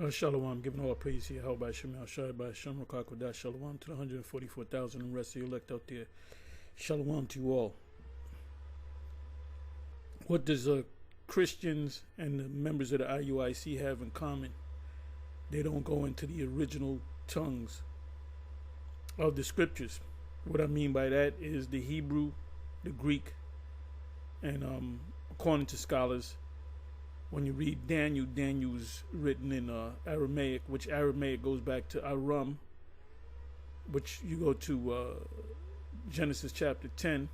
Shalom, giving all praise here. How by Shem Shai by Shem Rakakodah. Shalom to the 144,000 and rest of you elect out there. Shalom to you all. What does Christians and the members of the IUIC have in common? They don't go into the original tongues of the scriptures. What I mean by that is the Hebrew, the Greek, and according to scholars, when you read Daniel, Daniel's written in Aramaic, which Aramaic goes back to Aram, which you go to Genesis chapter 10,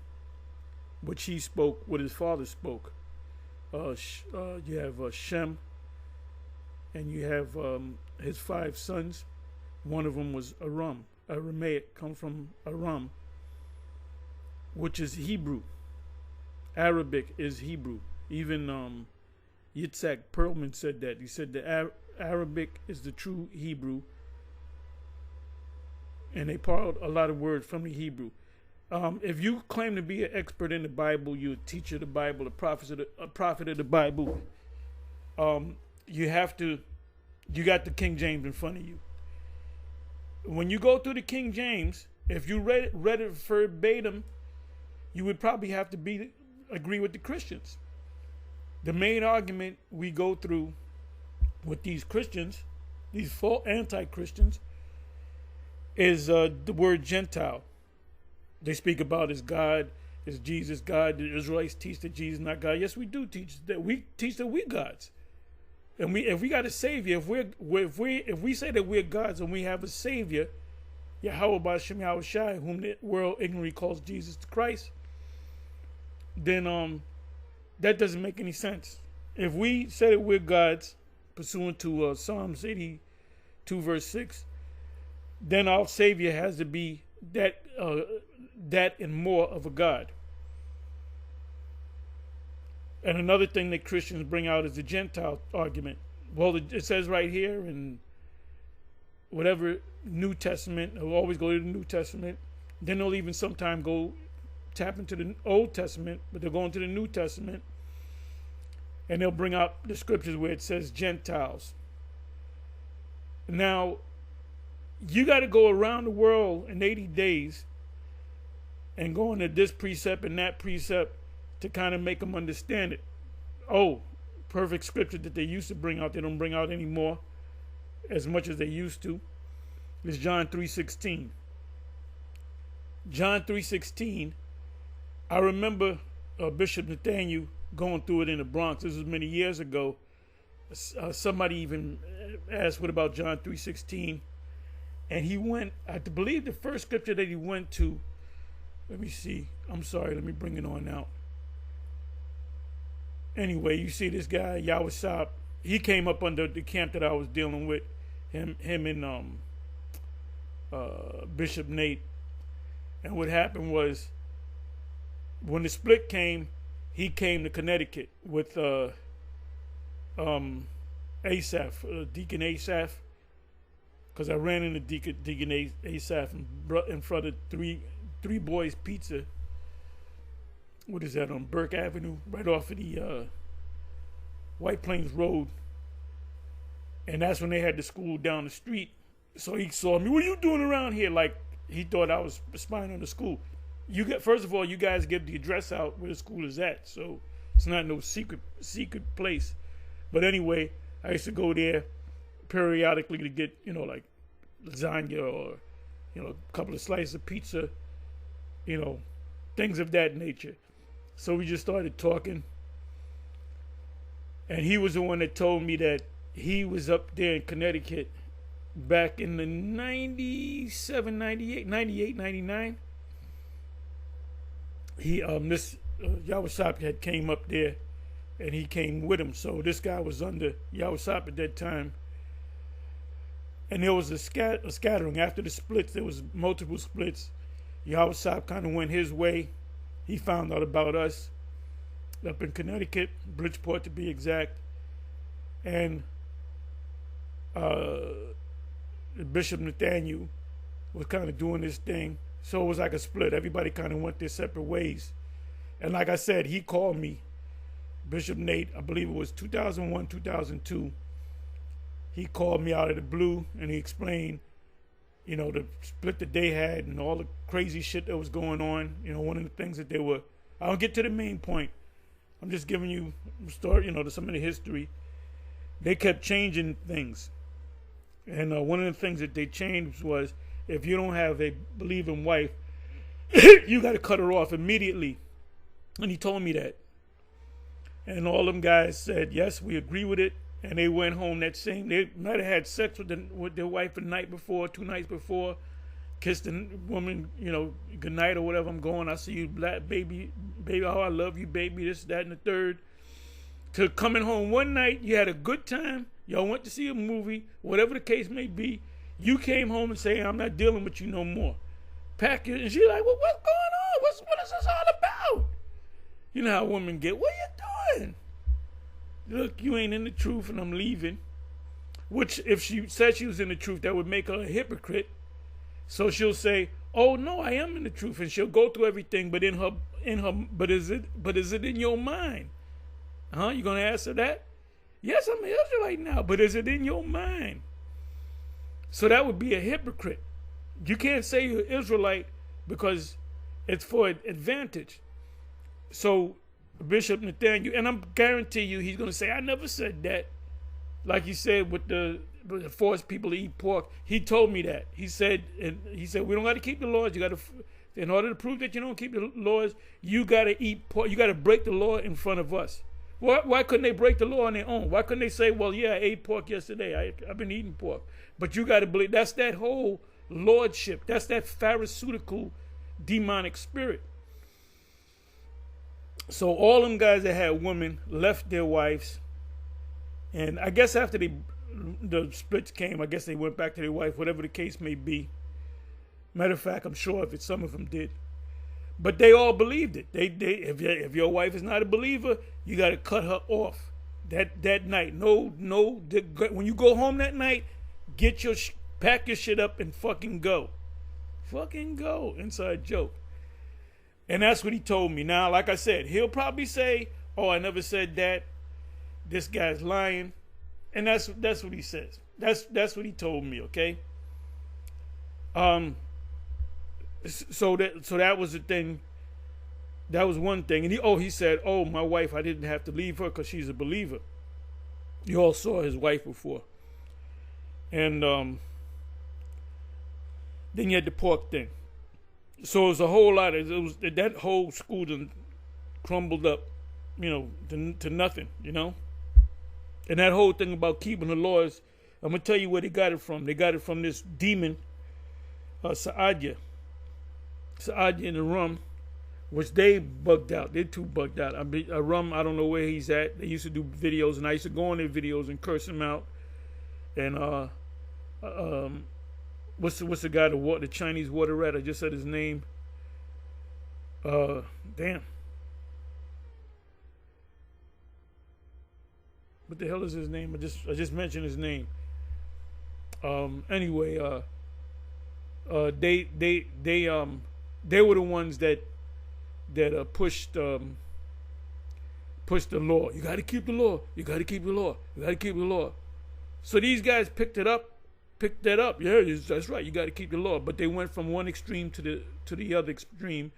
which he spoke, what his father spoke. You have Shem, and you have his 5 sons. One of them was Aram. Aramaic come from Aram, which is Hebrew. Arabic is Hebrew. Even Yitzhak Perlman said that. He said the Arabic is the true Hebrew, and they borrowed a lot of words from the Hebrew. If you claim to be an expert in the Bible, you're a teacher of the Bible, a prophet of the Bible, you got the King James in front of you. When you go through the King James, if you read it verbatim, you would probably have to agree with the Christians. The main argument we go through with these Christians, these false anti-Christians, is the word Gentile. They speak about as God, as Jesus God. The Israelites teach that Jesus is not God. Yes, we do teach that. We teach that we're gods, and if we got a savior, if we say that we're gods and we have a savior, Yahweh B'Shem Yahweh Shai, whom the world ignorantly calls Jesus the Christ, then that doesn't make any sense. If we say that we're gods, pursuant to Psalms 82 verse 6, then our Savior has to be that and more of a God. And another thing that Christians bring out is the Gentile argument. Well, it says right here in whatever New Testament, they'll always go to the New Testament. Then they'll even sometime go tap into the Old Testament, but they'll go into the New Testament, and they'll bring out the scriptures where it says Gentiles. Now, you got to go around the world in 80 days and go into this precept and that precept to kind of make them understand it. Oh, perfect scripture that they used to bring out, they don't bring out anymore as much as they used to. It's John 3:16. John 3:16. I remember Bishop Nathaniel going through it in the Bronx. This was many years ago. Somebody even asked, what about John 3:16? And he went, I believe the first scripture that he went to, let me see. I'm sorry, let me bring it on now. Anyway, you see this guy, Yahweh Sab, he came up under the camp that I was dealing with, him and Bishop Nate. And what happened was, when the split came, he came to Connecticut with Asaph, Deacon Asaph, because I ran into Deacon Asaph in front of three Boys Pizza. What is that, on Burke Avenue, right off of the White Plains Road. And that's when they had the school down the street. So he saw me. What are you doing around here? Like, he thought I was spying on the school. First of all, you guys give the address out where the school is at, so it's not no secret place. But anyway, I used to go there periodically to get, like lasagna or, a couple of slices of pizza, things of that nature. So we just started talking, and he was the one that told me that he was up there in Connecticut back in the 97, 98, 98, 99. This Yahweh Sap had came up there, and he came with him. So this guy was under Yahweh Sap at that time. And there was a scattering. After the splits, there was multiple splits. Yahweh Sap kind of went his way. He found out about us up in Connecticut, Bridgeport to be exact. And Bishop Nathaniel was kind of doing this thing. So it was like a split. Everybody kind of went their separate ways. And like I said, he called me, Bishop Nate, I believe it was 2001, 2002. he called me out of the blue and he explained, the split that they had and all the crazy shit that was going on. One of the things that I don't get to the main point. I'm just giving you story, some of the history. They kept changing things. And one of the things that they changed was, if you don't have a believing wife, you got to cut her off immediately. And he told me that. And all them guys said, yes, we agree with it. And they went home they might have had sex with their wife the night before, 2 nights before, kissed the woman, good night or whatever, I'm going, I see you, black baby, oh, I love you, baby, this, that, and the third. To coming home one night, you had a good time, y'all went to see a movie, whatever the case may be, you came home and say, I'm not dealing with you no more. Pack it, and she's like, well, what's going on? What is this all about? You know how women get, what are you doing? Look, you ain't in the truth and I'm leaving. Which, if she said she was in the truth, that would make her a hypocrite. So she'll say, oh no, I am in the truth, and she'll go through everything, but but is it in your mind? You gonna answer that? Yes, I'm an Israelite now, but is it in your mind? So that would be a hypocrite. You can't say you're Israelite because it's for advantage. So Bishop Nathaniel, and I'm guarantee you he's going to say, I never said that. Like he said with the force people to eat pork. He told me that. He said, we don't got to keep the laws. You got to, in order to prove that you don't keep the laws, you got to eat pork. You got to break the law in front of us. Why couldn't they break the law on their own? Why couldn't they say, well, yeah, I ate pork yesterday. I've been eating pork. But you got to believe, that's that whole lordship. That's that pharisaical demonic spirit. So all them guys that had women left their wives, and I guess after the splits came, I guess they went back to their wife, whatever the case may be. Matter of fact, I'm sure if some of them did, but they all believed it. If your wife is not a believer, you got to cut her off that night. When you go home that night, pack your shit up and fucking go, inside joke. And that's what he told me. Now, like I said, he'll probably say, oh, I never said that. This guy's lying. And that's what he says. That's what he told me, okay? So that was the thing. That was one thing. And he said, oh, my wife, I didn't have to leave her because she's a believer. You all saw his wife before. And then you had the pork thing. So it was a whole lot of, that whole school done crumbled up, to nothing, And that whole thing about keeping the laws, I'm going to tell you where they got it from. They got it from this demon, Saadia and the Rum, which they bugged out. They're too bugged out. Rum, I don't know where he's at. They used to do videos, and I used to go on their videos and curse him out. And what's the guy, the Chinese water rat? I just said his name. Damn. What the hell is his name? I just mentioned his name. Anyway, they were the ones that pushed the law. You got to keep the law. You got to keep the law. You got to keep the law. So these guys picked that up. Yeah, that's right. You got to keep the law. But they went from one extreme to the other extreme.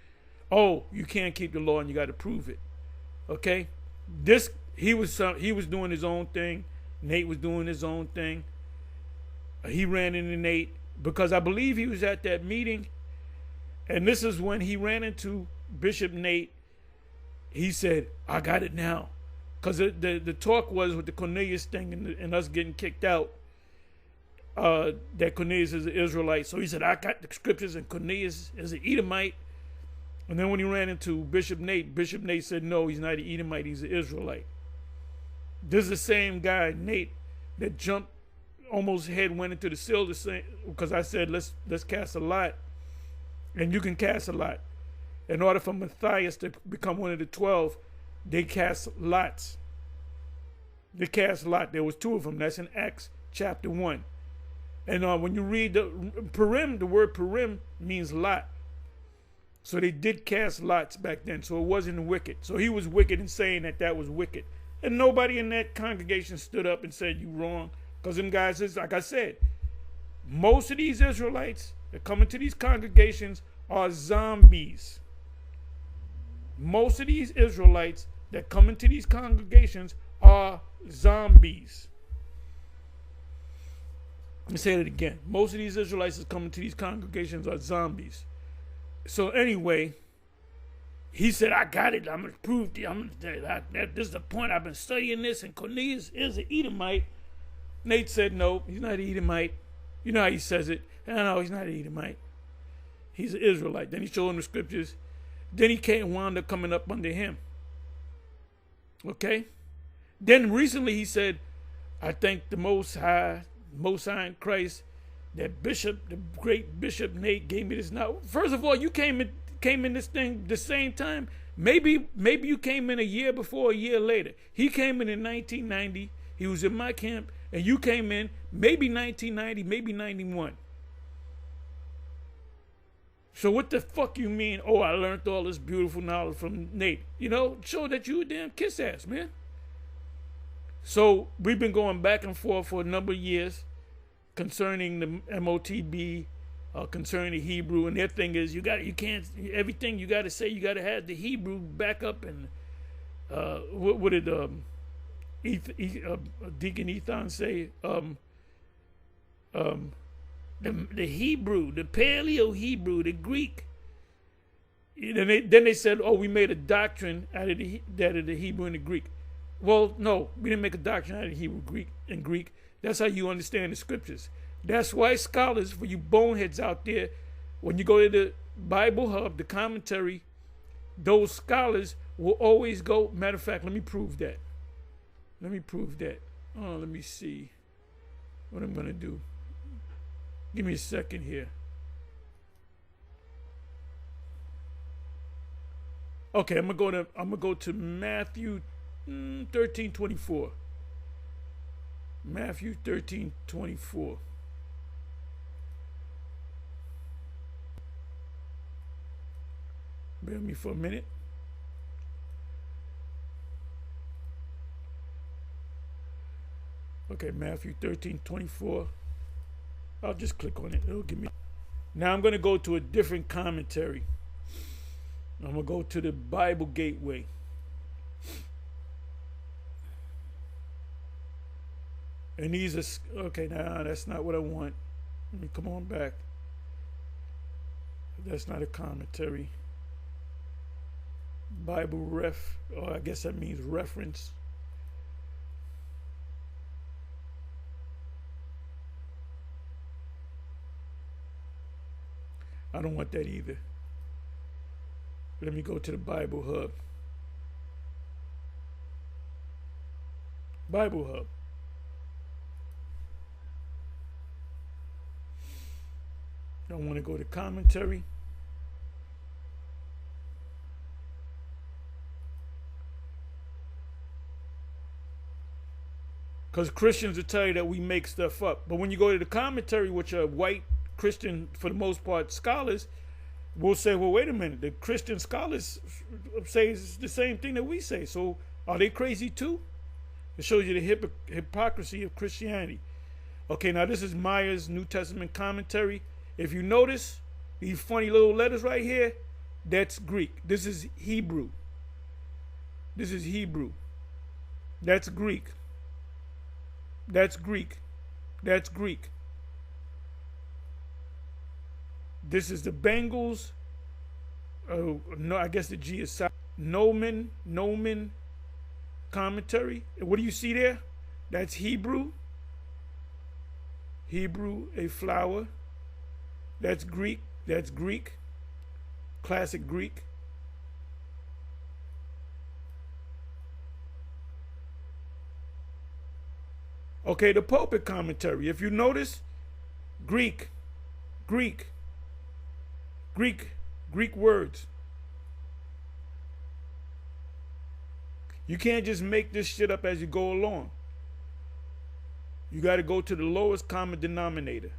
Oh, you can't keep the law and you got to prove it. Okay, he was doing his own thing. Nate was doing his own thing. He ran into Nate because I believe he was at that meeting, and this is when he ran into Bishop Nate. He said, "I got it now," because the talk was with the Cornelius thing and us getting kicked out. That Cornelius is an Israelite, so he said, "I got the scriptures," and Cornelius is an Edomite. And then when he ran into Bishop Nate said, "No, he's not an Edomite; he's an Israelite." This is the same guy, Nate, that jumped, almost went into the seal because I said, let's cast a lot. And you can cast a lot. In order for Matthias to become one of the 12, they cast lots. They cast a lot. There was 2 of them. That's in Acts chapter 1. And when you read the word Purim means lot. So they did cast lots back then. So it wasn't wicked. So he was wicked in saying that was wicked. And nobody in that congregation stood up and said, you wrong. Because them guys is, like I said, most of these Israelites that come into these congregations are zombies. Most of these Israelites that come into these congregations are zombies. Let me say it again. Most of these Israelites that come into these congregations are zombies. So anyway, he said, I got it. I'm going to prove that this is the point. I've been studying this, and Cornelius is an Edomite. Nate said, no, he's not an Edomite. You know how he says it. No, he's not an Edomite. He's an Israelite. Then he showed him the scriptures. Then he wound up coming up under him. Okay? Then recently he said, I thank the Most High in Christ, that Bishop, the great Bishop Nate gave me this. Now, first of all, you came in this thing the same time. Maybe you came in a year before, a year later. He came in 1990. He was in my camp, and you came in maybe 1990, maybe 91. So what the fuck you mean? Oh, I learned all this beautiful knowledge from Nate. You know, show that you a damn kiss ass, man. So we've been going back and forth for a number of years concerning the MOTB, concerning the Hebrew, and their thing is you can't everything you got to say, you got to have the Hebrew back up. And what did Deacon Ethan say? The Hebrew, the Paleo Hebrew, the Greek. Then they said, oh, we made a doctrine out of the Hebrew and the Greek. Well, no, we didn't make a doctrine out of Hebrew, Greek, and Greek. That's how you understand the scriptures. That's why scholars, for you boneheads out there, when you go to the Bible Hub, the commentary, those scholars will always go. Matter of fact, let me prove that. Let me see what I'm going to do. Give me a second here. Okay, I'm gonna go to Matthew 13:24. Matthew 13:24. Bear with me for a minute. Okay, Matthew 13:24. I'll just click on it. It'll give me. Now I'm going to go to a different commentary. I'm going to go to the Bible Gateway. And these are, okay, now that's not what I want. Let me come on back. That's not a commentary. Bible ref, or I guess that means reference. I don't want that either. Let me go to the Bible Hub. Bible Hub. I want to go to commentary. Because Christians will tell you that we make stuff up. But when you go to the commentary, which are white Christian, for the most part, scholars, will say, well, wait a minute. The Christian scholars say it's the same thing that we say. So are they crazy too? It shows you the hypocrisy of Christianity. Okay, now this is Meyer's New Testament commentary. If you notice these funny little letters right here, that's Greek. This is Hebrew. This is Hebrew. That's Greek. That's Greek. That's Greek. This is the Bengals. Oh, no, I guess the G is silent. Nomen commentary. What do you see there? That's Hebrew. Hebrew, a flower. That's Greek. That's Greek. Classic Greek. Okay, the pulpit commentary. If you notice, Greek words. You can't just make this shit up as you go along. You got to go to the lowest common denominator.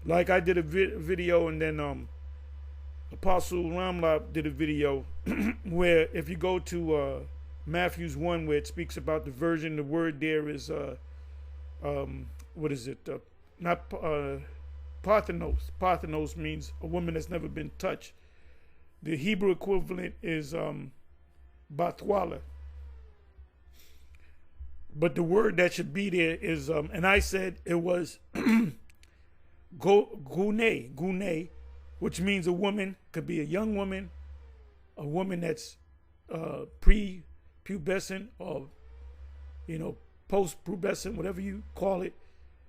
Like I did a video, and then Apostle Ramlab did a video where if you go to Matthew's 1, where it speaks about the virgin, the word there is, what is it? Not Parthenos. Parthenos means a woman that's never been touched. The Hebrew equivalent is Bathwala. But the word that should be there is, and I said it was gune, which means a woman, could be a young woman, a woman that's pre-pubescent or, post-pubescent, whatever you call it,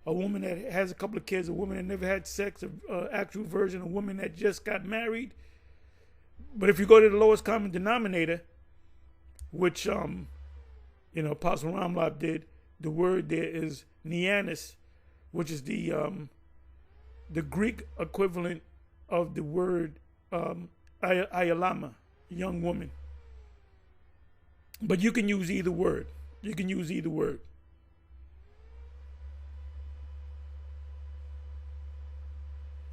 a woman that has a couple of kids, a woman that never had sex, an actual virgin, a woman that just got married. But if you go to the lowest common denominator, which, Apostle Ramlab did, the word there is neanis, which is the Greek equivalent of the word ayalama, young woman. But you can use either word. You can use either word.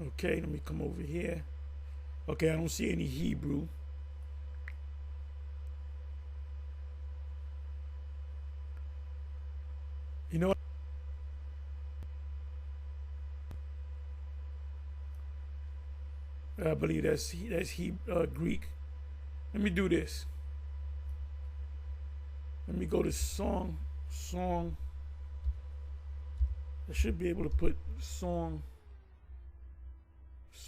Okay, let me come over here. Okay, I don't see any Hebrew. You know what? I believe that's Greek. Let me do this. Let me go to song. I should be able to put Song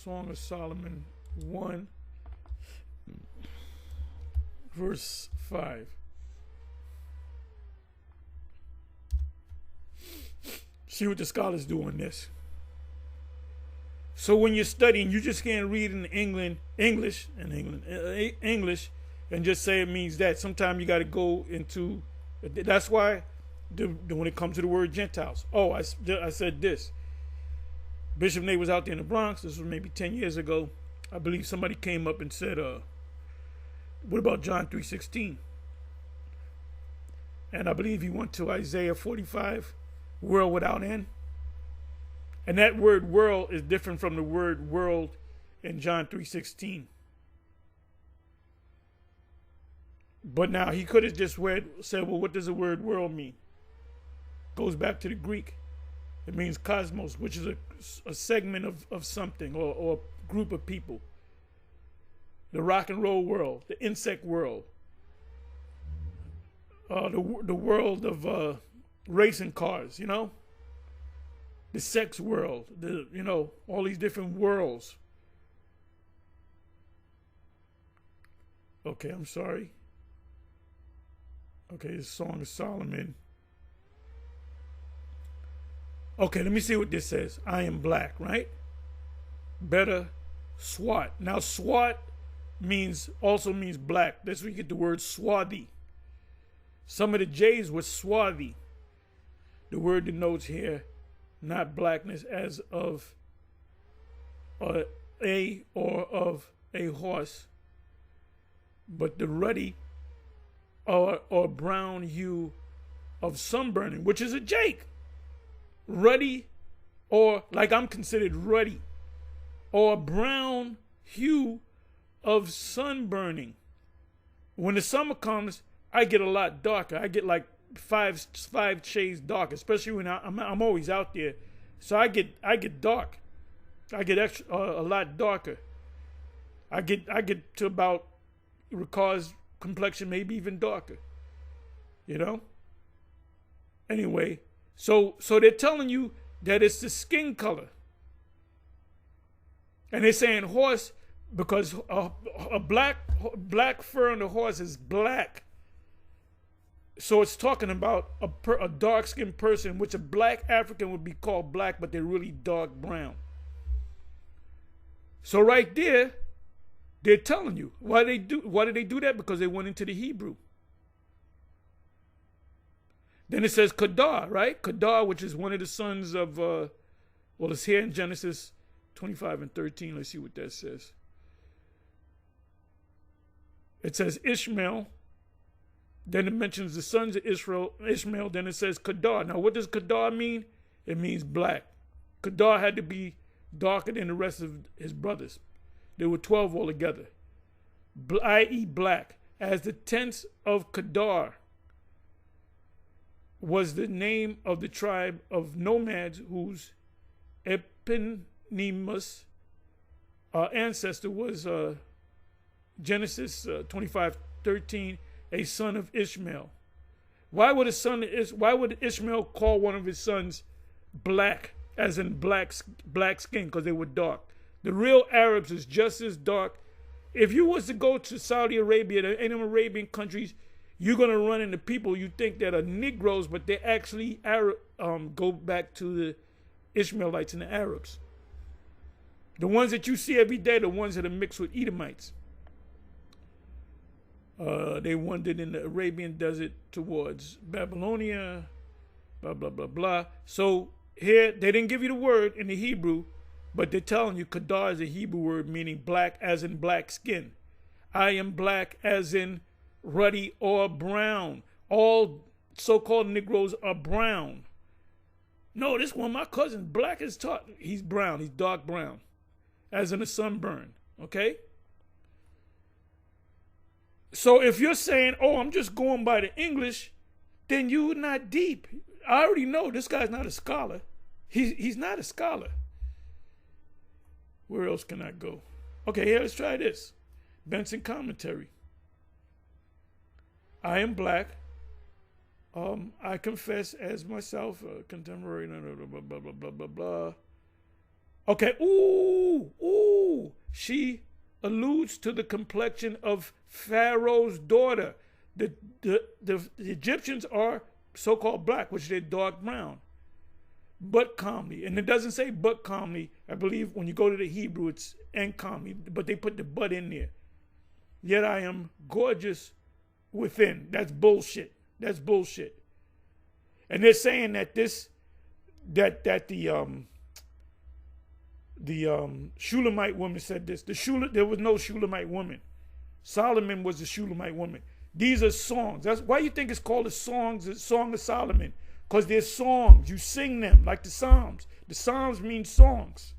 of Solomon 1, verse 5. See what the scholars do on this. So when you're studying, you just can't read in English, and just say it means that. Sometimes you got to go into. That's why, when it comes to the word Gentiles. Oh, I said this. Bishop Nate was out there in the Bronx. This was maybe 10 years ago. I believe somebody came up and said, "What about John 3:16?" And I believe he went to Isaiah 45, world without end. And that word world is different from the word world in John 3:16. But now he could have just said, well, what does the word world mean? Goes back to the Greek. It means cosmos, which is a segment of something or a group of people. The rock and roll world, the insect world, the world of racing cars, the sex world, all these different worlds. Okay, I'm sorry. Okay, this Song of Solomon. Okay, let me see what this says. I am black, right? Better swat. Now, swat also means black. That's where you get the word swarthy. Some of the J's were swarthy. The word denotes here not blackness as of or of a horse, but the ruddy or brown hue of sunburning, which is a Jake. Ruddy, or like I'm considered ruddy, or brown hue of sunburning. When the summer comes, I get a lot darker. I get like five shades dark, especially when I'm always out there. So I get dark. I get a lot darker. I get to about Ricard's complexion, maybe even darker. Anyway, so they're telling you that it's the skin color, and they're saying horse because a black fur on the horse is black. So it's talking about a dark-skinned person, which a black African would be called black, but they're really dark brown. So right there, they're telling you why did they do that? Because they went into the Hebrew. Then it says Kedar, right? Kedar, which is one of the sons of, it's here in Genesis 25 and 13. Let's see what that says. It says Ishmael. Then it mentions the sons of Ishmael. Then it says Kedar. Now, what does Kedar mean? It means black. Kedar had to be darker than the rest of his brothers. There were 12 altogether. I.e. black. As the tense of Kedar was the name of the tribe of nomads whose eponymous ancestor was Genesis 25:13, a son of Ishmael. Why would Ishmael call one of his sons black, as in black skin, because they were dark? The real Arabs is just as dark. If you was to go to Saudi Arabia, the any Arabian countries, you're gonna run into people you think that are Negroes, but they actually go back to the Ishmaelites and the Arabs. The ones that you see every day, the ones that are mixed with Edomites. They wandered in the Arabian desert towards Babylonia, blah, blah, blah, blah. So here, they didn't give you the word in the Hebrew, but they're telling you Kedar is a Hebrew word meaning black as in black skin. I am black as in ruddy or brown. All so-called Negroes are brown. No, this one, my cousin, black as taught. He's brown. He's dark brown, as in a sunburn. Okay? So if you're saying, oh, I'm just going by the English, then you're not deep. I already know this guy's not a scholar. He's not a scholar. Where else can I go? Okay, here, let's try this. Benson commentary. I am black. I confess as myself, contemporary, blah, blah, blah, blah, blah, blah. Okay, ooh, she alludes to the complexion of Pharaoh's daughter. The Egyptians are so-called black, which they're dark brown. But calmly. And it doesn't say but calmly. I believe when you go to the Hebrew, it's and calmly, but they put the but in there. Yet I am gorgeous within. That's bullshit. That's bullshit. And they're saying that the Shulamite woman said this. There was no Shulamite woman. Solomon was the Shulamite woman. These are songs. That's why you think it's called the Song of Solomon. Because they're songs. You sing them like the Psalms. The Psalms mean songs.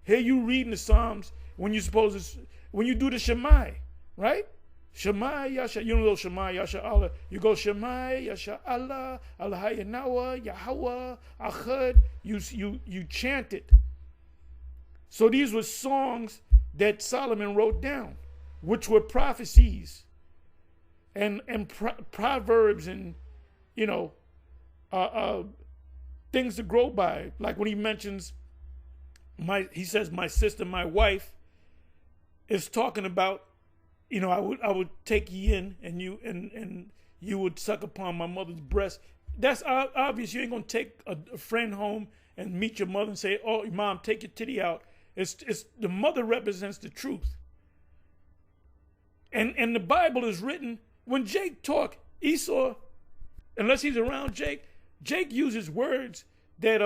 Here you reading the Psalms when you're supposed to, when you do the Shemai, right? Shemai Yasha, you don't go Shemai Yasha Allah. You go Shemai Yasha Allah, Allah Yahweh, Yahweh, Achad. You chant it. So these were songs that Solomon wrote down, which were prophecies and proverbs and, you know, things to grow by. Like when he mentions he says my sister, my wife, is talking about, you know, I would take ye in and you would suck upon my mother's breast. That's obvious. You ain't gonna take a friend home and meet your mother and say, oh, mom, take your titty out. It's the mother represents the truth. And the Bible is written, when Jake talk, Esau, unless he's around Jake uses words that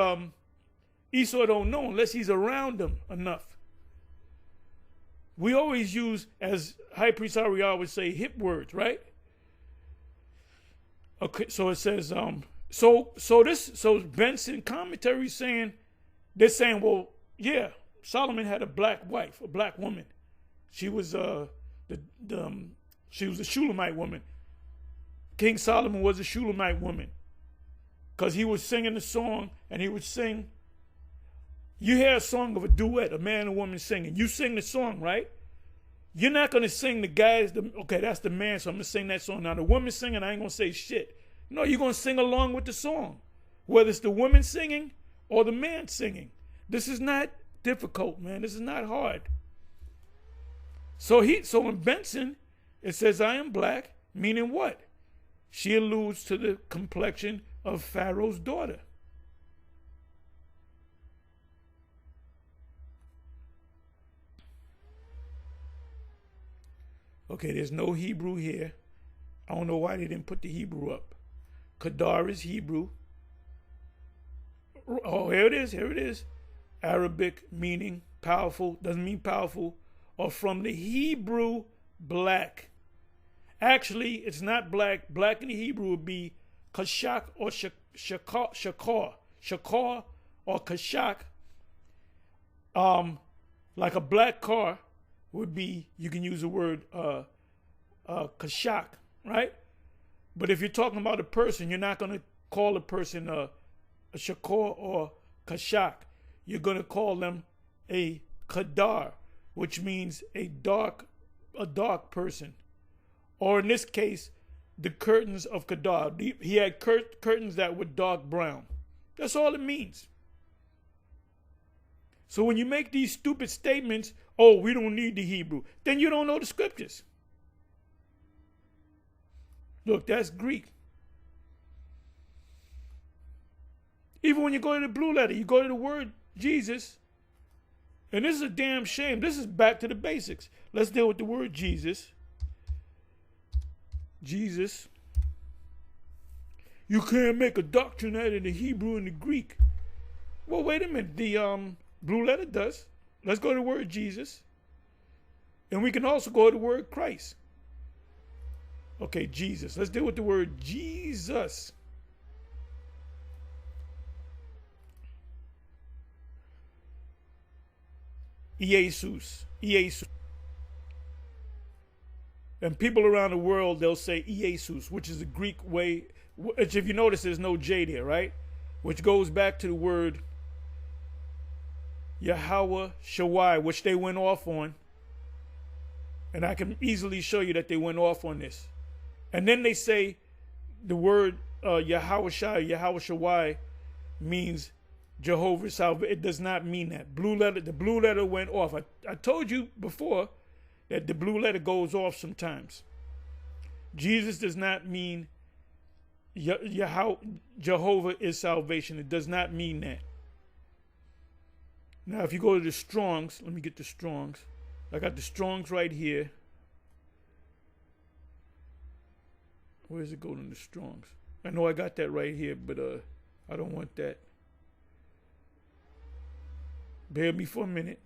Esau don't know unless he's around him enough. We always use, as High Priest Ariel would say, hip words, right? Okay, so it says, so Benson commentary saying, they're saying, well, yeah, Solomon had a black wife, a black woman. She was she was a Shulamite woman. King Solomon was a Shulamite woman, because he was singing the song, and he would sing. You hear a song of a duet, a man and a woman singing. You sing the song, right? You're not going to sing the guys. Okay, that's the man, so I'm going to sing that song. Now, the woman singing, I ain't going to say shit. No, you're going to sing along with the song, whether it's the woman singing or the man singing. This is not difficult, man. This is not hard. So in Benson, it says, I am black, meaning what? She alludes to the complexion of Pharaoh's daughter. Okay, there's no Hebrew here. I don't know why they didn't put the Hebrew up. Kedar is Hebrew. Oh, here it is. Arabic meaning powerful, doesn't mean powerful, or from the Hebrew black. Actually, it's not black. Black in the Hebrew would be kashak or shakar or kashak. Like a black car, would be, you can use the word kashak, right? But if you're talking about a person, you're not going to call a person a shakor or kashak. You're going to call them a kadar, which means a dark person. Or in this case, the curtains of Kedar. He had curtains that were dark brown. That's all it means. So when you make these stupid statements, oh, we don't need the Hebrew, then you don't know the scriptures. Look, that's Greek. Even when you go to the blue letter, you go to the word Jesus, and this is a damn shame. This is back to the basics. Let's deal with the word Jesus. Jesus. You can't make a doctrine out of the Hebrew and the Greek. Well, wait a minute. The blue letter does. Let's go to the word Jesus. And we can also go to the word Christ. Okay, Jesus. Let's deal with the word Jesus. Jesus. Jesus. And people around the world, they'll say Jesus, which is the Greek way, which if you notice, there's no J there, right? Which goes back to the word Yahweh Shawai, which they went off on. And I can easily show you that they went off on this. And then they say the word Yahweh Shawai means Jehovah's salvation. It does not mean that. The blue letter went off. I told you before that the blue letter goes off sometimes. Jesus does not mean Jehovah is salvation. It does not mean that. Now, if you go to the Strongs, let me get the Strongs. I got the Strongs right here. Where does it go in the Strongs? I know I got that right here, but I don't want that. Bear me for a minute.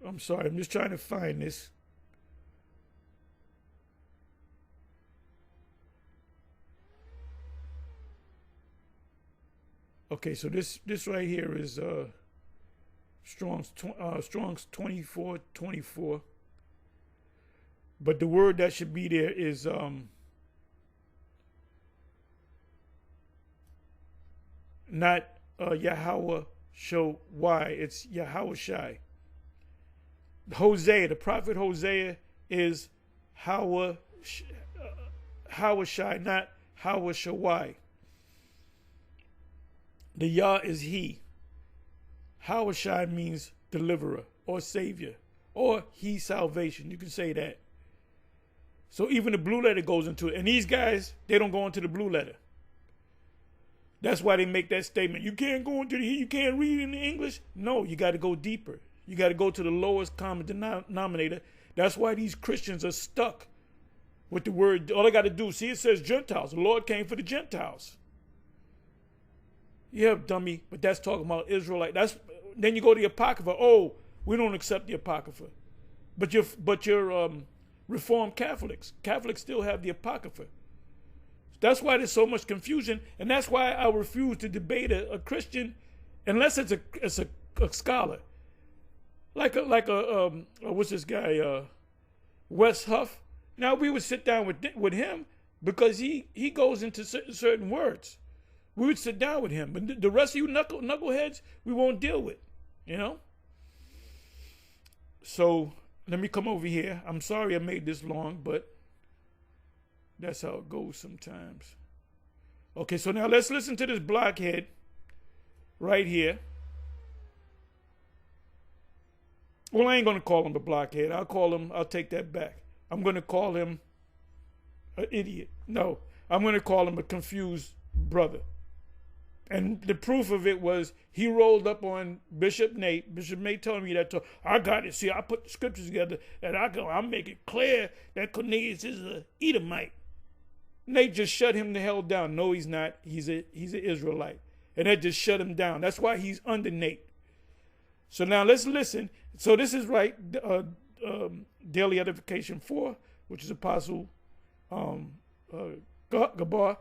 I'm sorry, I'm just trying to find this. Okay, so this right here is Strong's 2424. But the word that should be there is not Yahweh show why, it's Yahweh Shai. Hosea, the prophet Hosea is Hawah Shai, not Hawah Shawai. The Yah is he. Hawah Shai means deliverer or savior or he salvation. You can say that. So even the blue letter goes into it. And these guys, they don't go into the blue letter. That's why they make that statement. You can't go into you can't read in the English. No, you got to go deeper. You got to go to the lowest common denominator. That's why these Christians are stuck with the word. All they got to do, see, it says Gentiles. The Lord came for the Gentiles. Yeah, dummy, but that's talking about Israelite. Then you go to the Apocrypha. Oh, we don't accept the Apocrypha. But your Reformed Catholics still have the Apocrypha. That's why there's so much confusion, and that's why I refuse to debate a Christian unless it's a scholar. Like what's this guy, Wes Huff? Now we would sit down with him because he goes into certain words. We would sit down with him, but the rest of you knuckleheads, we won't deal with, you know. So let me come over here. I'm sorry I made this long, but that's how it goes sometimes. Okay, so now let's listen to this blockhead right here. Well, I ain't going to call him a blockhead. I'll take that back. I'm going to call him an idiot. No, I'm going to call him a confused brother. And the proof of it was he rolled up on Bishop Nate. Bishop Nate told me that. I got it. See, I put the scriptures together and I'll make it clear that Cornelius is an Edomite. Nate just shut him the hell down. No, he's not. He's an Israelite. and that just shut him down. That's why he's under Nate. So now let's listen. So this is right, Daily Edification 4, which is Apostle Gabar.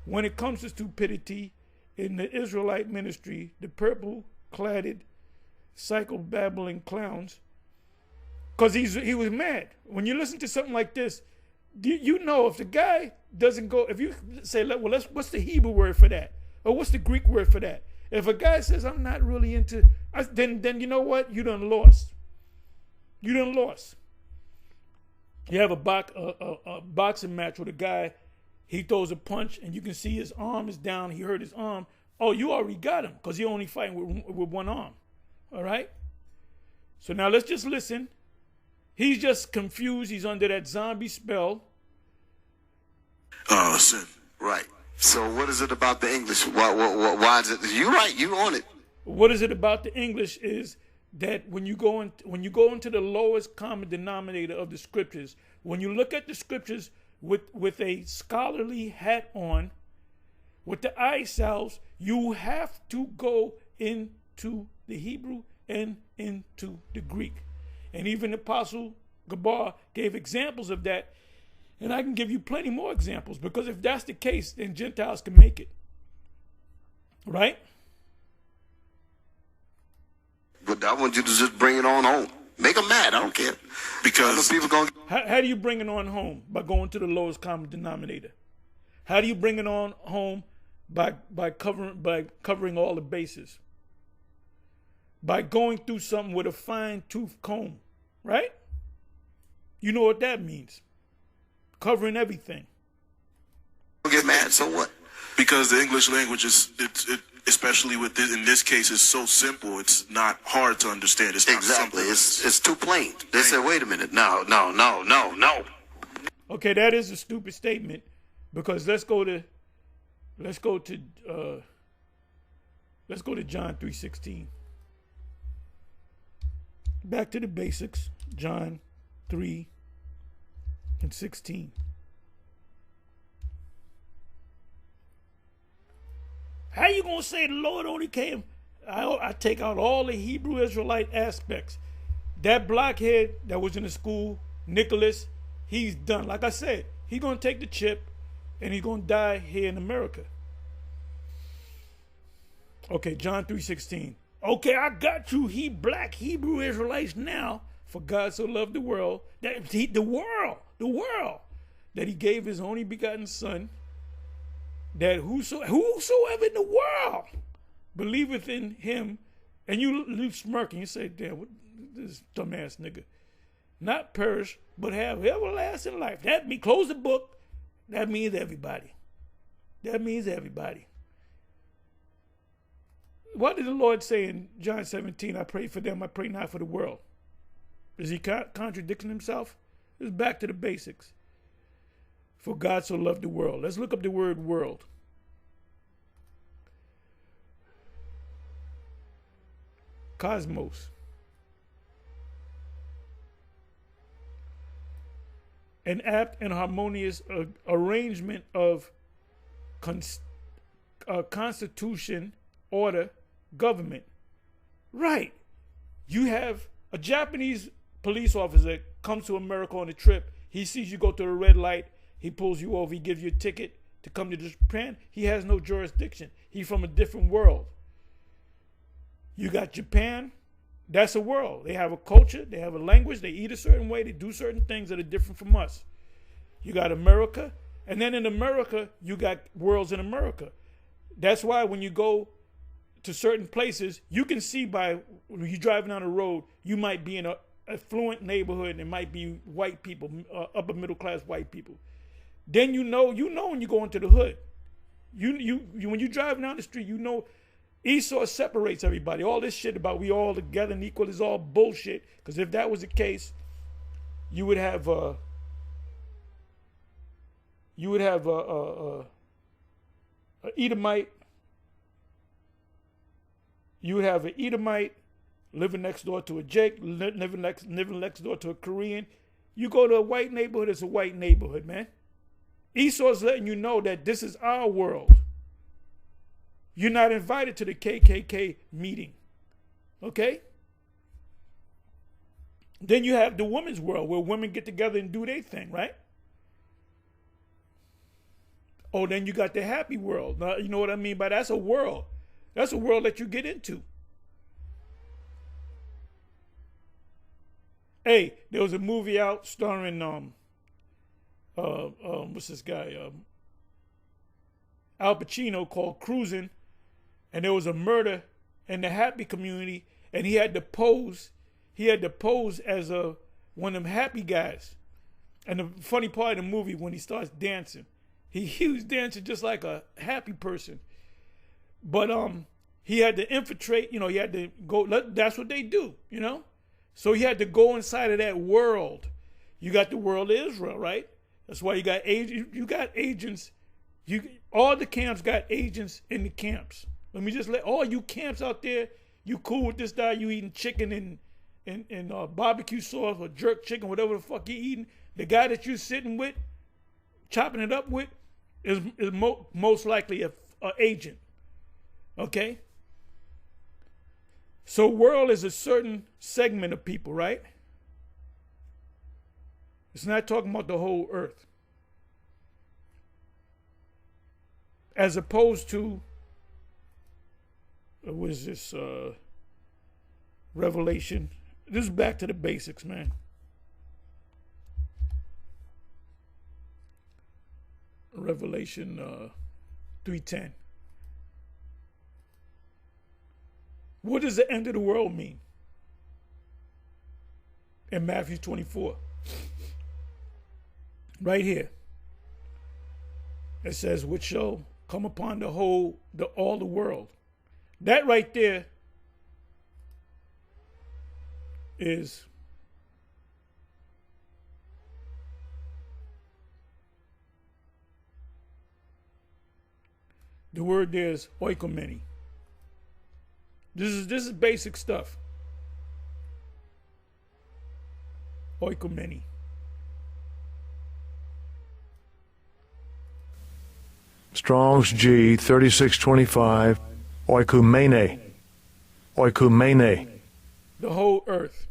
When it comes to stupidity in the Israelite ministry, the purple-cladded, psycho-babbling clowns, because he was mad. When you listen to something like this, you know if the guy doesn't go, if you say, well, what's the Hebrew word for that? Or what's the Greek word for that? If a guy says, I'm not really into, then you know what? You done lost. You done lost. You have a boxing match with a guy, he throws a punch and you can see his arm is down. He hurt his arm. Oh, you already got him because he only fighting with one arm. All right? So now let's just listen. He's just confused. He's under that zombie spell. Sin. Right. So what is it about the English? Why is it? You're right. You on it. What is it about the English is that when you go into the lowest common denominator of the scriptures, when you look at the scriptures with a scholarly hat on, with the eye salves, you have to go into the Hebrew and into the Greek. And even Apostle Gabar gave examples of that. And I can give you plenty more examples, because if that's the case, then Gentiles can make it. Right? But I want you to just bring it on home. Make them mad. I don't care. Because people going. How do you bring it on home? By going to the lowest common denominator. How do you bring it on home? By covering all the bases. By going through something with a fine-tooth comb, right? You know what that means. Covering everything. Get mad, so what? Because the English language is, especially with this, in this case, is so simple. It's not hard to understand. It's not exactly. Something. It's too plain. They said, "Wait a minute, no." Okay, that is a stupid statement, because let's go to John 3:16. Back to the basics. John 3:16. How you gonna say the Lord only came? I take out all the Hebrew Israelite aspects. That blockhead that was in the school, Nicholas, he's done. Like I said, he's gonna take the chip and he's gonna die here in America. Okay, John 3:16. Okay, I got you, black Hebrew Israelites now. For God so loved the world, that he gave his only begotten Son, that whosoever in the world believeth in him, and you smirking, you say, damn, what this dumbass nigga, not perish, but have everlasting life. That means, close the book, that means everybody. That means everybody. What did the Lord say in John 17? I pray for them, I pray not for the world. Is he contradicting himself? It's back to the basics. For God so loved the world. Let's look up the word world. Cosmos. An apt and harmonious arrangement of constitution, order, government. Right. You have a Japanese police officer comes to America on a trip. He sees you go through a red light. He pulls you over. He gives you a ticket to come to Japan. He has no jurisdiction. He's from a different world. You got Japan. That's a world. They have a culture. They have a language. They eat a certain way. They do certain things that are different from us. You got America. And then in America, you got worlds in America. That's why when you go to certain places, you can see by when you're driving down the road, you might be in a affluent neighborhood and it might be white people, upper middle class white people. Then you know when you go into the hood. You when you drive down the street, you know Esau separates everybody. All this shit about we all together and equal is all bullshit. Because if that was the case, you would have a Edomite. You would have an Edomite living next door to a Jake, living next door to a Korean. You go to a white neighborhood, it's a white neighborhood, man. Esau's letting you know that this is our world. you're not invited to the KKK meeting. Okay? Then you have the women's world where women get together and do their thing, right? Oh, then you got the happy world. Now, you know what I mean by that's a world. That's a world that you get into. Hey, there was a movie out starring what's this guy? Al Pacino called Cruising, and there was a murder in the happy community, and he had to pose. He had to pose as one of them happy guys. And the funny part of the movie when he starts dancing, he was dancing just like a happy person. But he had to infiltrate, he had to go, that's what they do, So he had to go inside of that world. You got the world of Israel, right? That's why you got agents. All the camps got agents in the camps. Let me just let all you camps out there, you cool with this guy, you eating chicken and barbecue sauce or jerk chicken, whatever the fuck you eating. The guy that you sitting with, chopping it up with, is most likely a agent. Okay? So world is a certain segment of people, right? It's not talking about the whole earth. As opposed to, what is this, Revelation? This is back to the basics, man. Revelation 3:10. What does the end of the world mean? In Matthew 24. Right here. It says, which shall come upon all the world. That right there is the word there is oikomeni. This is basic stuff. Oikomeni. Strong's G 3625. Oikumene. Oikumene. The whole earth,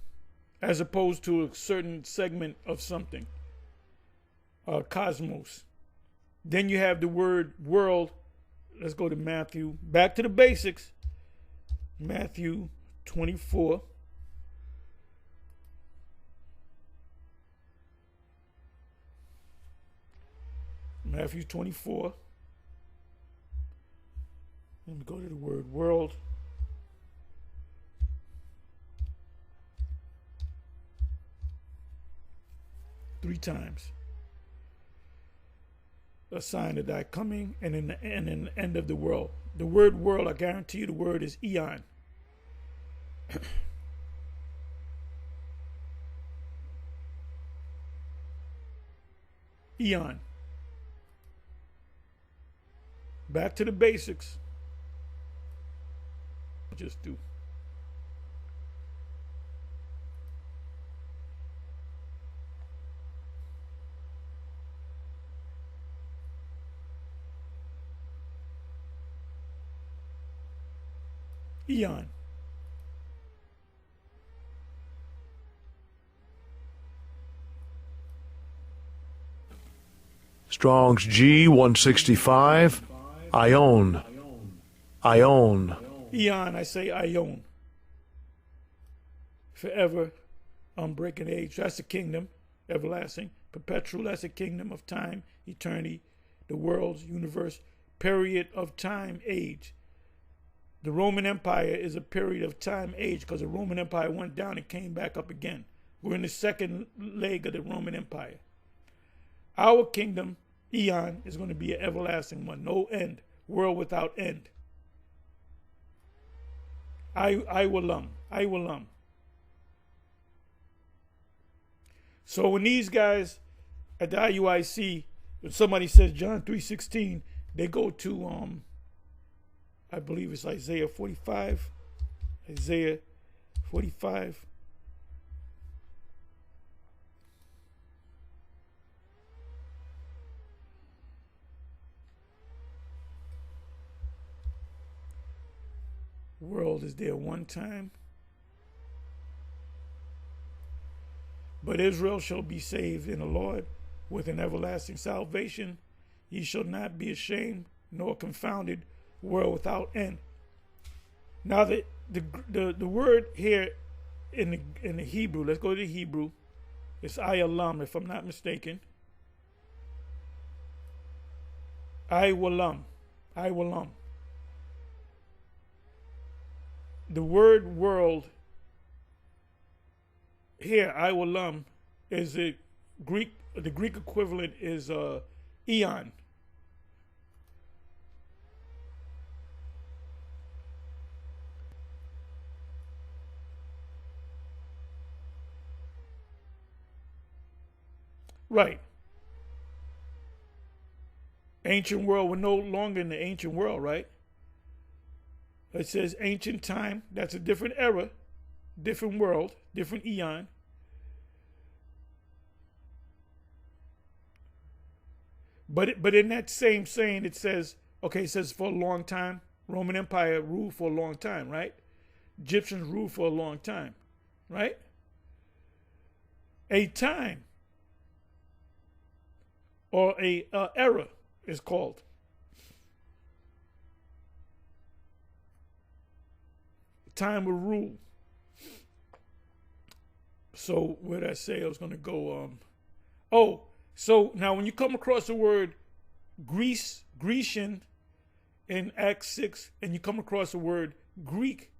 as opposed to a certain segment of something. Cosmos. Then you have the word world. Let's go to Matthew. Back to the basics. Matthew 24. Matthew 24. Let me go to the word world. Three times. A sign of thy coming and in the end of the world. The word world, I guarantee you the word is eon. Eon. Back to the basics. Just do. Eon. Strong's G 165. Ion. Ion. Eon, I say Ion. Forever, unbreaking age. That's the kingdom, everlasting. Perpetual, that's the kingdom of time, eternity, the world's universe, period of time, age. The Roman Empire is a period of time, age, because the Roman Empire went down and came back up again. We're in the second leg of the Roman Empire. Our kingdom, Eon, is going to be an everlasting one, no end, world without end. I will. So when these guys at the IUIC, when somebody says John 3:16, they go to I believe it's Isaiah 45. Isaiah 45. world is there one time. But Israel shall be saved in the Lord with an everlasting salvation. Ye shall not be ashamed nor confounded, world without end. Now the word here in the Hebrew, let's go to the Hebrew. It's ayalam, if I'm not mistaken. Ayalam. The word world here, ayalam, is the Greek equivalent is eon. Right. Ancient world, we're no longer in the ancient world, right? It says ancient time, that's a different era, different world, different eon. But in that same saying, it says, okay, it says for a long time, Roman Empire ruled for a long time, right? Egyptians ruled for a long time, right? A time or a era is called. Time of rule. So where did I say I was going to go? So now when you come across the word Grecian in Acts 6, and you come across the word Greek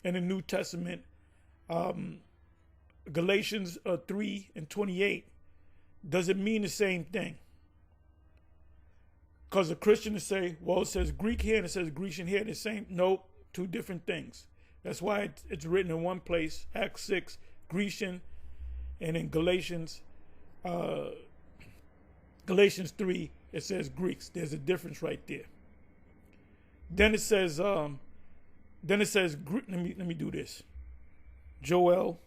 in the New Testament, Galatians 3 and 28, does it mean the same thing? Because a Christian will say, well, it says Greek here and it says Grecian here. The same. Nope, two different things. That's why it's written in one place, Acts 6, Grecian, and in Galatians 3, it says Greeks. There's a difference right there. Then it says, let me do this. Joel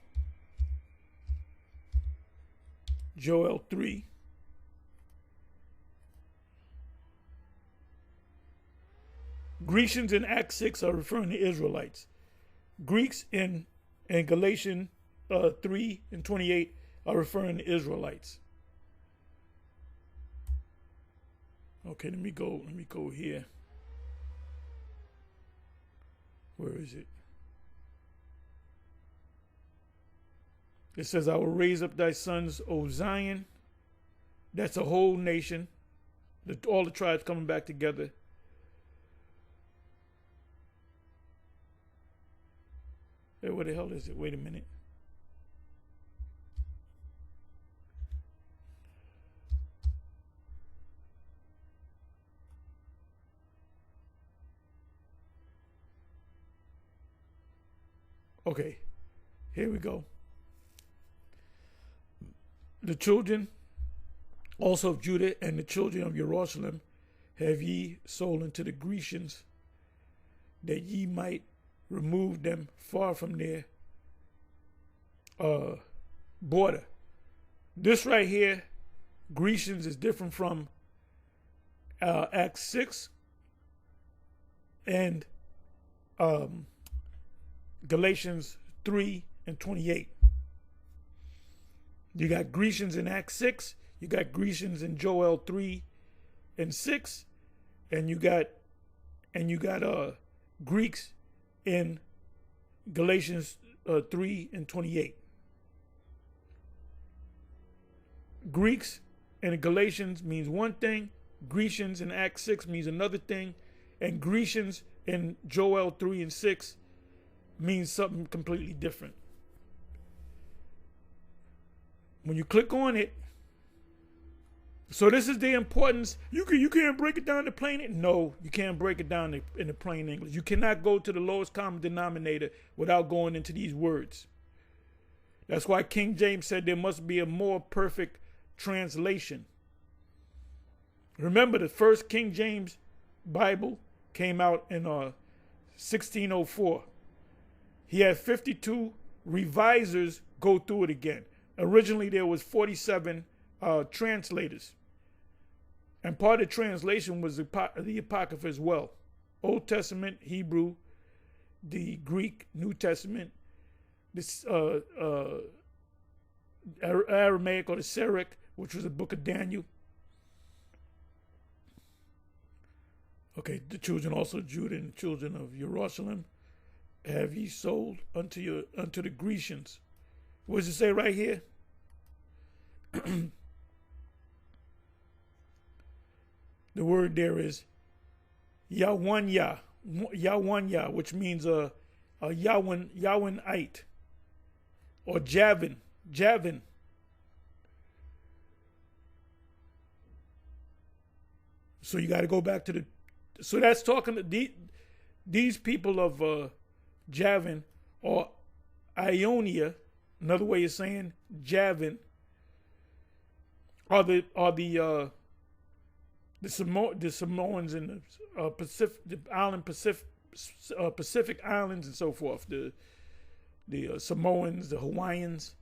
3. Grecians in Acts 6 are referring to Israelites. Greeks in Galatians 3 and 28 are referring to Israelites. Okay, let me go here. Where is it? It says, I will raise up thy sons, O Zion. That's a whole nation. All the tribes coming back together. Hey, where the hell is it? Wait a minute. Okay, here we go. The children also of Judah and the children of Jerusalem have ye sold unto the Grecians, that ye might remove them far from their border. This right here, Grecians, is different from Acts 6 and Galatians 3 and 28. You got Grecians in Acts 6, you got Grecians in Joel 3 and 6, and you got Greeks in Galatians 3 and 28. Greeks in Galatians means one thing, Grecians in Acts 6 means another thing, and Grecians in Joel 3 and 6 means something completely different. When you click on it, so this is the importance. You can't break it down to plain. No, you can't break it down in the plain English. You cannot go to the lowest common denominator without going into these words. That's why King James said there must be a more perfect translation. Remember, the first King James Bible came out in 1604. He had 52 revisers go through it again. Originally, there was 47 translators. And part of the translation was the Apocrypha as well. Old Testament, Hebrew, the Greek New Testament, this Aramaic or the Syriac, which was the book of Daniel. Okay, the children also of Judah and the children of Jerusalem have ye sold unto the Grecians. What does it say right here? The word there is Yawanya, which means a Yawanite, or Javin. So you got to go back to so that's talking to these people of Javin, or Ionia. Another way of saying Javin are the Samoans in the Pacific, the island Pacific islands and so forth. The Samoans, the Hawaiians.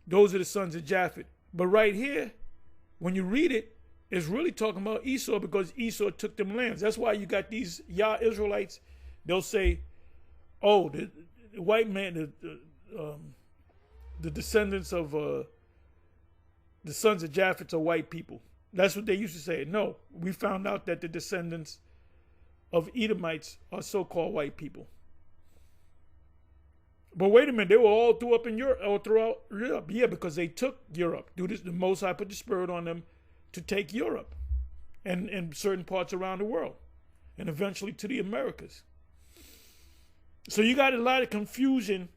Those are the sons of Japheth. But right here, when you read it, it's really talking about Esau, because Esau took them lands. That's why you got these Yah Israelites. They'll say, "Oh, the white man, the descendants of the sons of Japheth are white people." That's what they used to say. No, we found out that the descendants of Edomites are so-called white people. But wait a minute, they were all throughout Europe. Yeah, because they took Europe. The Most High put the spirit on them to take Europe and certain parts around the world, and eventually to the Americas. So you got a lot of confusion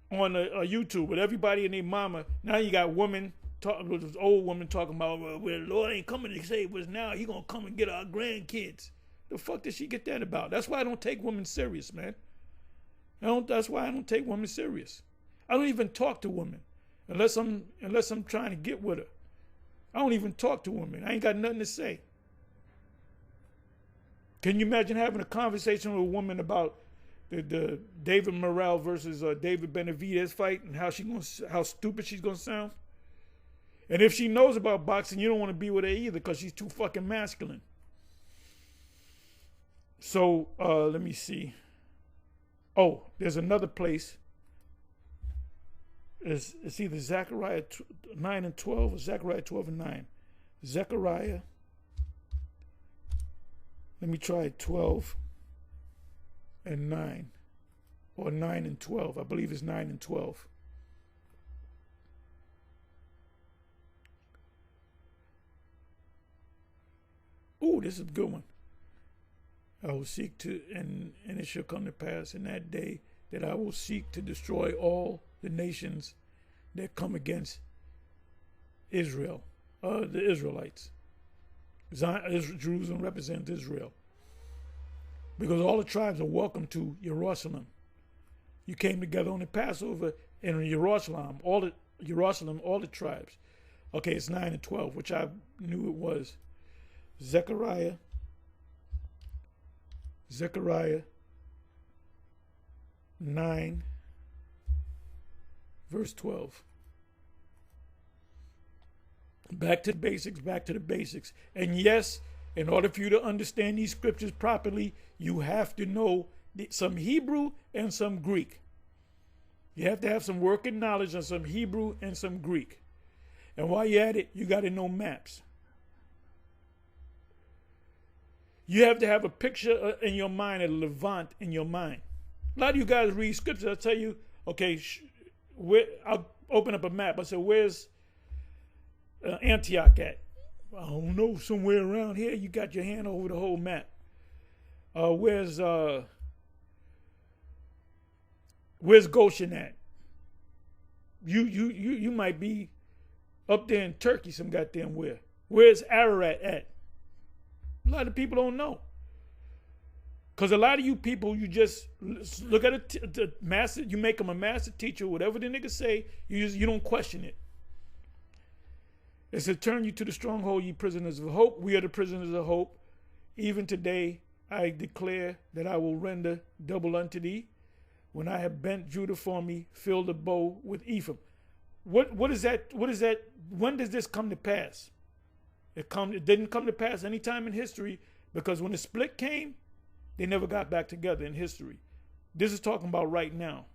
on YouTube with everybody and their mama. Now you got this old woman talking about, well, the Lord ain't coming to save us now. He gonna come and get our grandkids. The fuck did she get that about? That's why I don't take women serious, man. That's why I don't take women serious. I don't even talk to women unless I'm trying to get with her. I don't even talk to women. I ain't got nothing to say. Can you imagine having a conversation with a woman about the David Morrell versus David Benavidez fight and how stupid she's gonna sound? And if she knows about boxing, you don't want to be with her either, because she's too fucking masculine. So let me see. Oh, there's another place. It's either Zechariah 9 and 12 or Zechariah 12 and 9. Zechariah. Let me try 12 and 9. Or 9 and 12. I believe it's 9 and 12. Ooh, this is a good one. I will seek to, and it shall come to pass in that day that I will seek to destroy all the nations that come against Israel, the Israelites. Jerusalem represents Israel, because all the tribes are welcome to Jerusalem. You came together on the Passover in Jerusalem, all the tribes. Okay, it's 9 and 12, which I knew it was. Zechariah 9, verse 12. Back to the basics. And yes, in order for you to understand these scriptures properly, you have to know some Hebrew and some Greek. You have to have some working knowledge of some Hebrew and some Greek. And while you're at it, you got to know maps. You have to have a picture in your mind, a Levant in your mind. A lot of you guys read scriptures. I'll tell you, okay, I'll open up a map. I say, where's Antioch at? I don't know, somewhere around here. You got your hand over the whole map. Where's Goshen at? You might be up there in Turkey, some goddamn where. Where's Ararat at? A lot of people don't know. Because a lot of you people, you just look at the master, you make them a master teacher, whatever the niggas say, you don't question it. It's to turn you to the stronghold, ye prisoners of hope. We are the prisoners of hope. Even today, I declare that I will render double unto thee. When I have bent Judah for me, fill the bow with Ephraim. What is that? When does this come to pass? It didn't come to pass any time in history, because when the split came, they never got back together in history. This is talking about right now.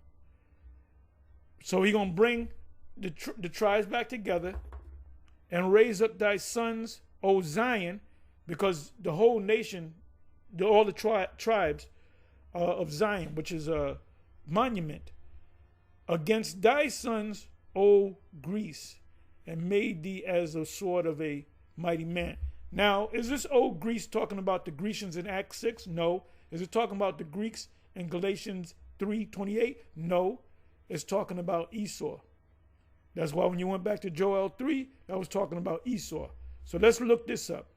So he gonna bring the tribes back together and raise up thy sons, O Zion, because the whole nation, all the tribes of Zion, which is a monument, against thy sons, O Greece, and made thee as a sword of a mighty man. Now, is this old Greece talking about the Grecians in Acts 6? No. Is it talking about the Greeks in Galatians 3:28? No. It's talking about Esau. That's why when you went back to Joel 3, that was talking about Esau. So let's look this up.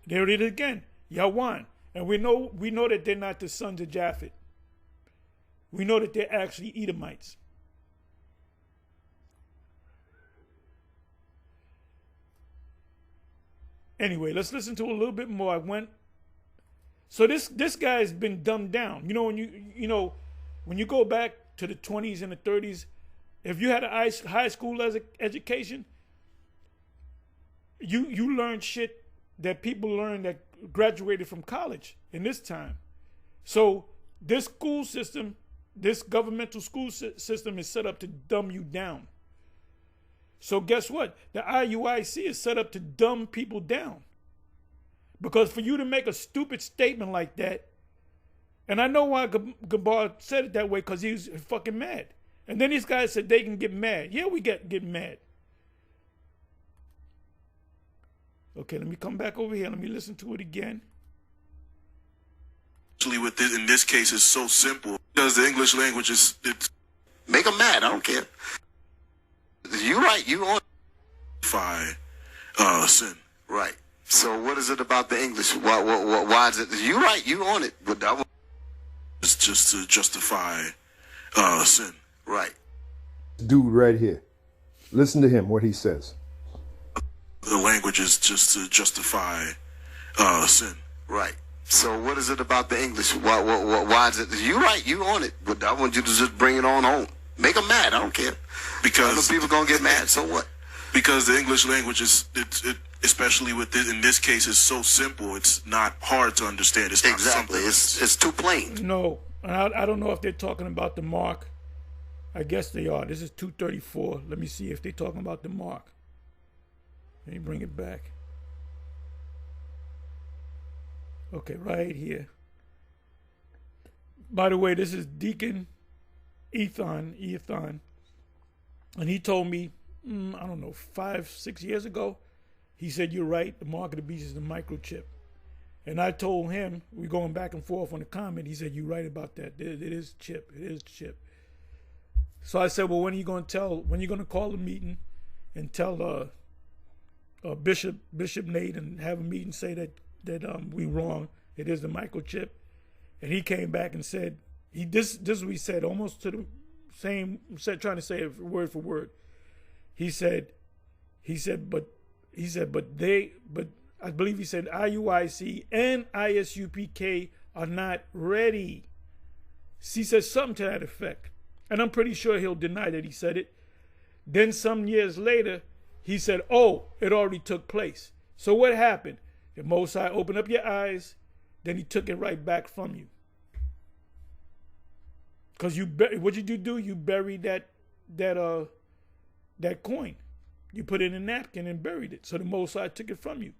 There it is again, Yawan. And we know that they're not the sons of Japhet. We know that they're actually Edomites. Anyway, let's listen to a little bit more. So this guy's been dumbed down. You know when you go back to the 20s and the 30s, if you had a high school education, you learned shit that people learned that graduated from college in this time. So this school system, this governmental school system is set up to dumb you down. So guess what? The IUIC is set up to dumb people down. Because for you to make a stupid statement like that, and I know why Gabar said it that way, because he was fucking mad. And then these guys said they can get mad. Yeah, we get mad. Okay, let me come back over here. Let me listen to it again. Actually, with this, in this case, it's so simple because the English language is Make them mad. I don't care. You right. You on sin. right. So what is it about the English? Why is it? You right. You on it. But that It's just to justify sin. right. Dude right here. Listen to him, what he says. The language is just to justify sin. Right. So what is it about the English? Why is it? You right. You on it. But I want you to just bring it on home. Make them mad. I don't care. Because other people gonna get mad. So what? Because the English language is especially with this, in this case, is so simple. It's not hard to understand. It's not Exactly. something. It's too plain. No, I don't know if they're talking about the mark. I guess they are. This is 234. Let me see if they're talking about the mark. Let me bring it back. Okay, right here. By the way, this is Deacon Ethan, and he told me, I don't know, 5-6 years ago, he said, you're right, the mark of the beast is the microchip. And I told him, we're going back and forth on the comment, he said, you're right about that. It is chip. So I said, well, when are you going to call a meeting and tell Bishop Nate and have a meeting, say that we wrong, it is the microchip? And he came back and said, this is what he said, almost to the same, trying to say it word for word. He said, but I believe he said IUIC and ISUPK are not ready. He said something to that effect. And I'm pretty sure he'll deny that he said it. Then some years later, he said, oh, it already took place. So what happened? The Most High opened up your eyes, then he took it right back from you. Because what did you do? You buried that coin. You put it in a napkin and buried it. So the Most High took it from you.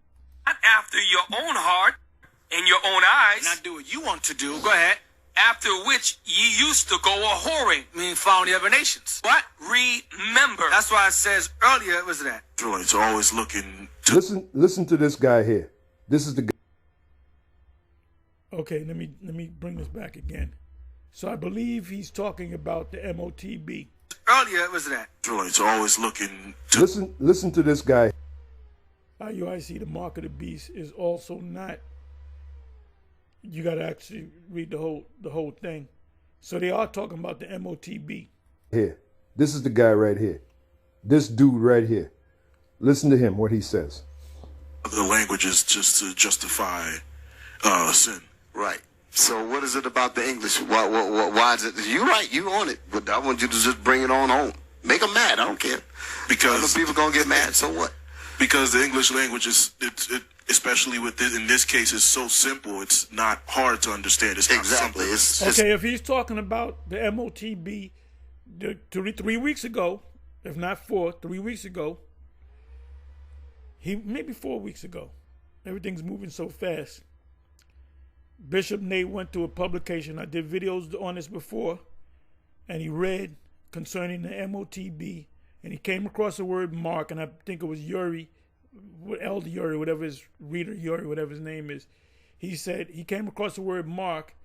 Not after your own heart and your own eyes. Not do what you want to do. Go ahead. After which ye used to go a-whoring, meaning following the other nations. What? Remember. That's why it says earlier, was that? It's always looking to Listen to this guy here. This is the guy. Okay, let me bring this back again. So I believe he's talking about the MOTB. Earlier, was that? It's always looking to Listen to this guy. IUIC, the mark of the beast, is also not. You got to actually read the whole thing. So they are talking about the MOTB. Here. This is the guy right here. This dude right here. Listen to him, what he says. the language is just to justify sin. Right. So what is it about the English? Why is it? You right. You on it. But I want you to just bring it on home. Make them mad. I don't care. Because other people gonna get mad. So what? Because the English language is, especially with this, in this case, is so simple. It's not hard to understand. It's not Exactly. something. Okay, if he's talking about the MOTB 3 weeks ago, if not 3 weeks ago, maybe 4 weeks ago, everything's moving so fast. Bishop Nate went to a publication. I did videos on this before, and he read concerning the MOTB, and he came across the word mark, and I think it was Uri, Elder Uri, whatever his reader Uri, whatever his name is. He said he came across the word mark,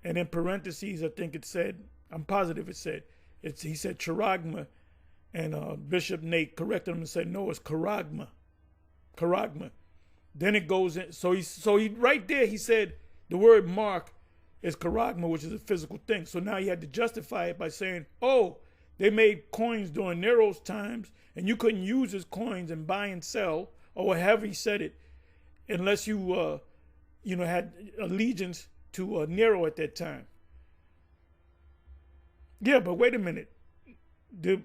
and in parentheses, I think it said, I'm positive it said, he said charagma, and Bishop Nate corrected him and said, no, it's charagma. Charagma. Then it goes in, so he right there, he said the word mark is charagma, which is a physical thing. So now he had to justify it by saying, oh, they made coins during Nero's times, and you couldn't use his coins and buy and sell, or however he said it, unless you, had allegiance to Nero at that time. Yeah, but wait a minute. The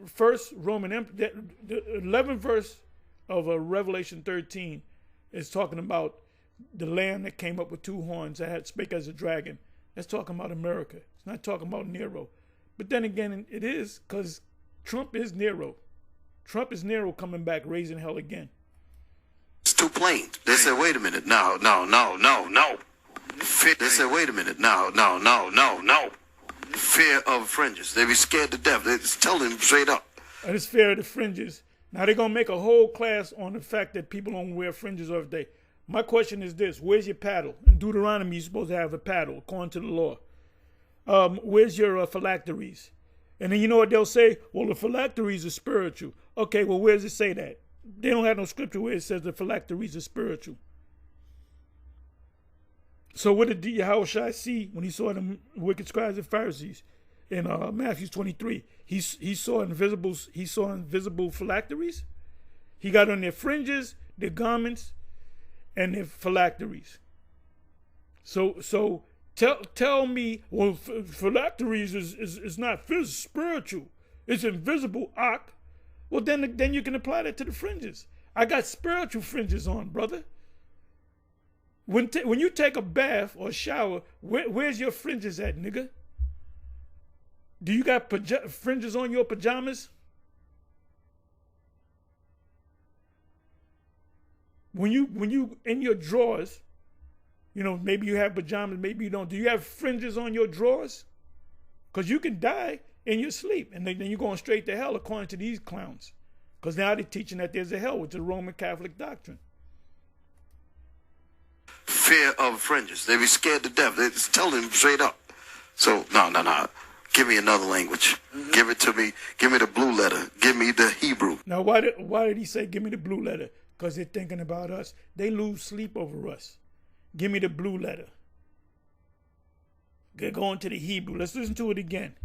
first Roman Empire, the 11th verse of Revelation 13 is talking about the lamb that came up with two horns that had spake as a dragon. That's talking about America. It's not talking about Nero. But then again, it is, because Trump is Nero. Trump is Nero coming back, raising hell again. It's too plain. They said, wait a minute. No. They said, wait a minute. No. Fear of fringes. They be scared to death. They just tell them straight up. And it's fear of the fringes. Now they're going to make a whole class on the fact that people don't wear fringes every day. My question is this. Where's your paddle? In Deuteronomy, you're supposed to have a paddle, according to the law. Where's your phylacteries? And then you know what they'll say? Well, the phylacteries are spiritual. Okay, well, where does it say that? They don't have no scripture where it says the phylacteries are spiritual. So what did Yahushua see when he saw the wicked scribes and Pharisees in Matthew 23? He saw invisible phylacteries. He got on their fringes, their garments, and their phylacteries. So tell me, well, phylacteries is not spiritual. It's invisible. Well, then you can apply that to the fringes. I got spiritual fringes on, brother. When you take a bath or a shower, where's your fringes at, nigga? Do you got fringes on your pajamas? When you in your drawers, maybe you have pajamas, maybe you don't. Do you have fringes on your drawers? Because you can die in your sleep, and then you're going straight to hell according to these clowns. Because now they're teaching that there's a hell, which is a Roman Catholic doctrine. Fear of fringes. They be scared to death. They just tell them straight up. So, no. Give me another language. Mm-hmm. Give it to me. Give me the blue letter. Give me the Hebrew. Now, why did he say give me the blue letter? Because they're thinking about us. They lose sleep over us. Give me the blue letter. Get going to the Hebrew. Let's listen to it again.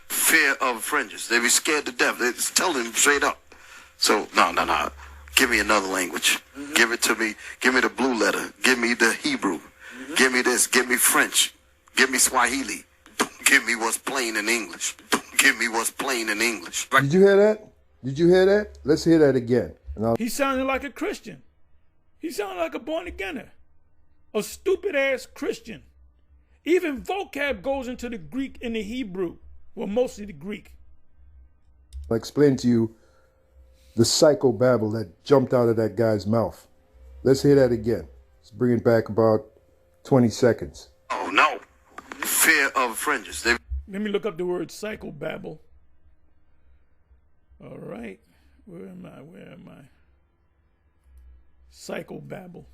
Fear of fringes. They be scared to death. They just tell them straight up. So, no. Give me another language. Mm-hmm. Give it to me. Give me the blue letter. Give me the Hebrew. Mm-hmm. Give me this. Give me French. Give me Swahili. Don't give me what's plain in English. Don't give me what's plain in English. Did you hear that? Let's hear that again. He sounded like a Christian. He sounded like a born-againer. A stupid-ass Christian. Even vocab goes into the Greek and the Hebrew. Well, mostly the Greek. I'll explain to you the psychobabble that jumped out of that guy's mouth. Let's hear that again. Let's bring it back about 20 seconds. Oh, no. Fear of fringes. Let me look up the word psychobabble. All right. Where am I? Psychobabble.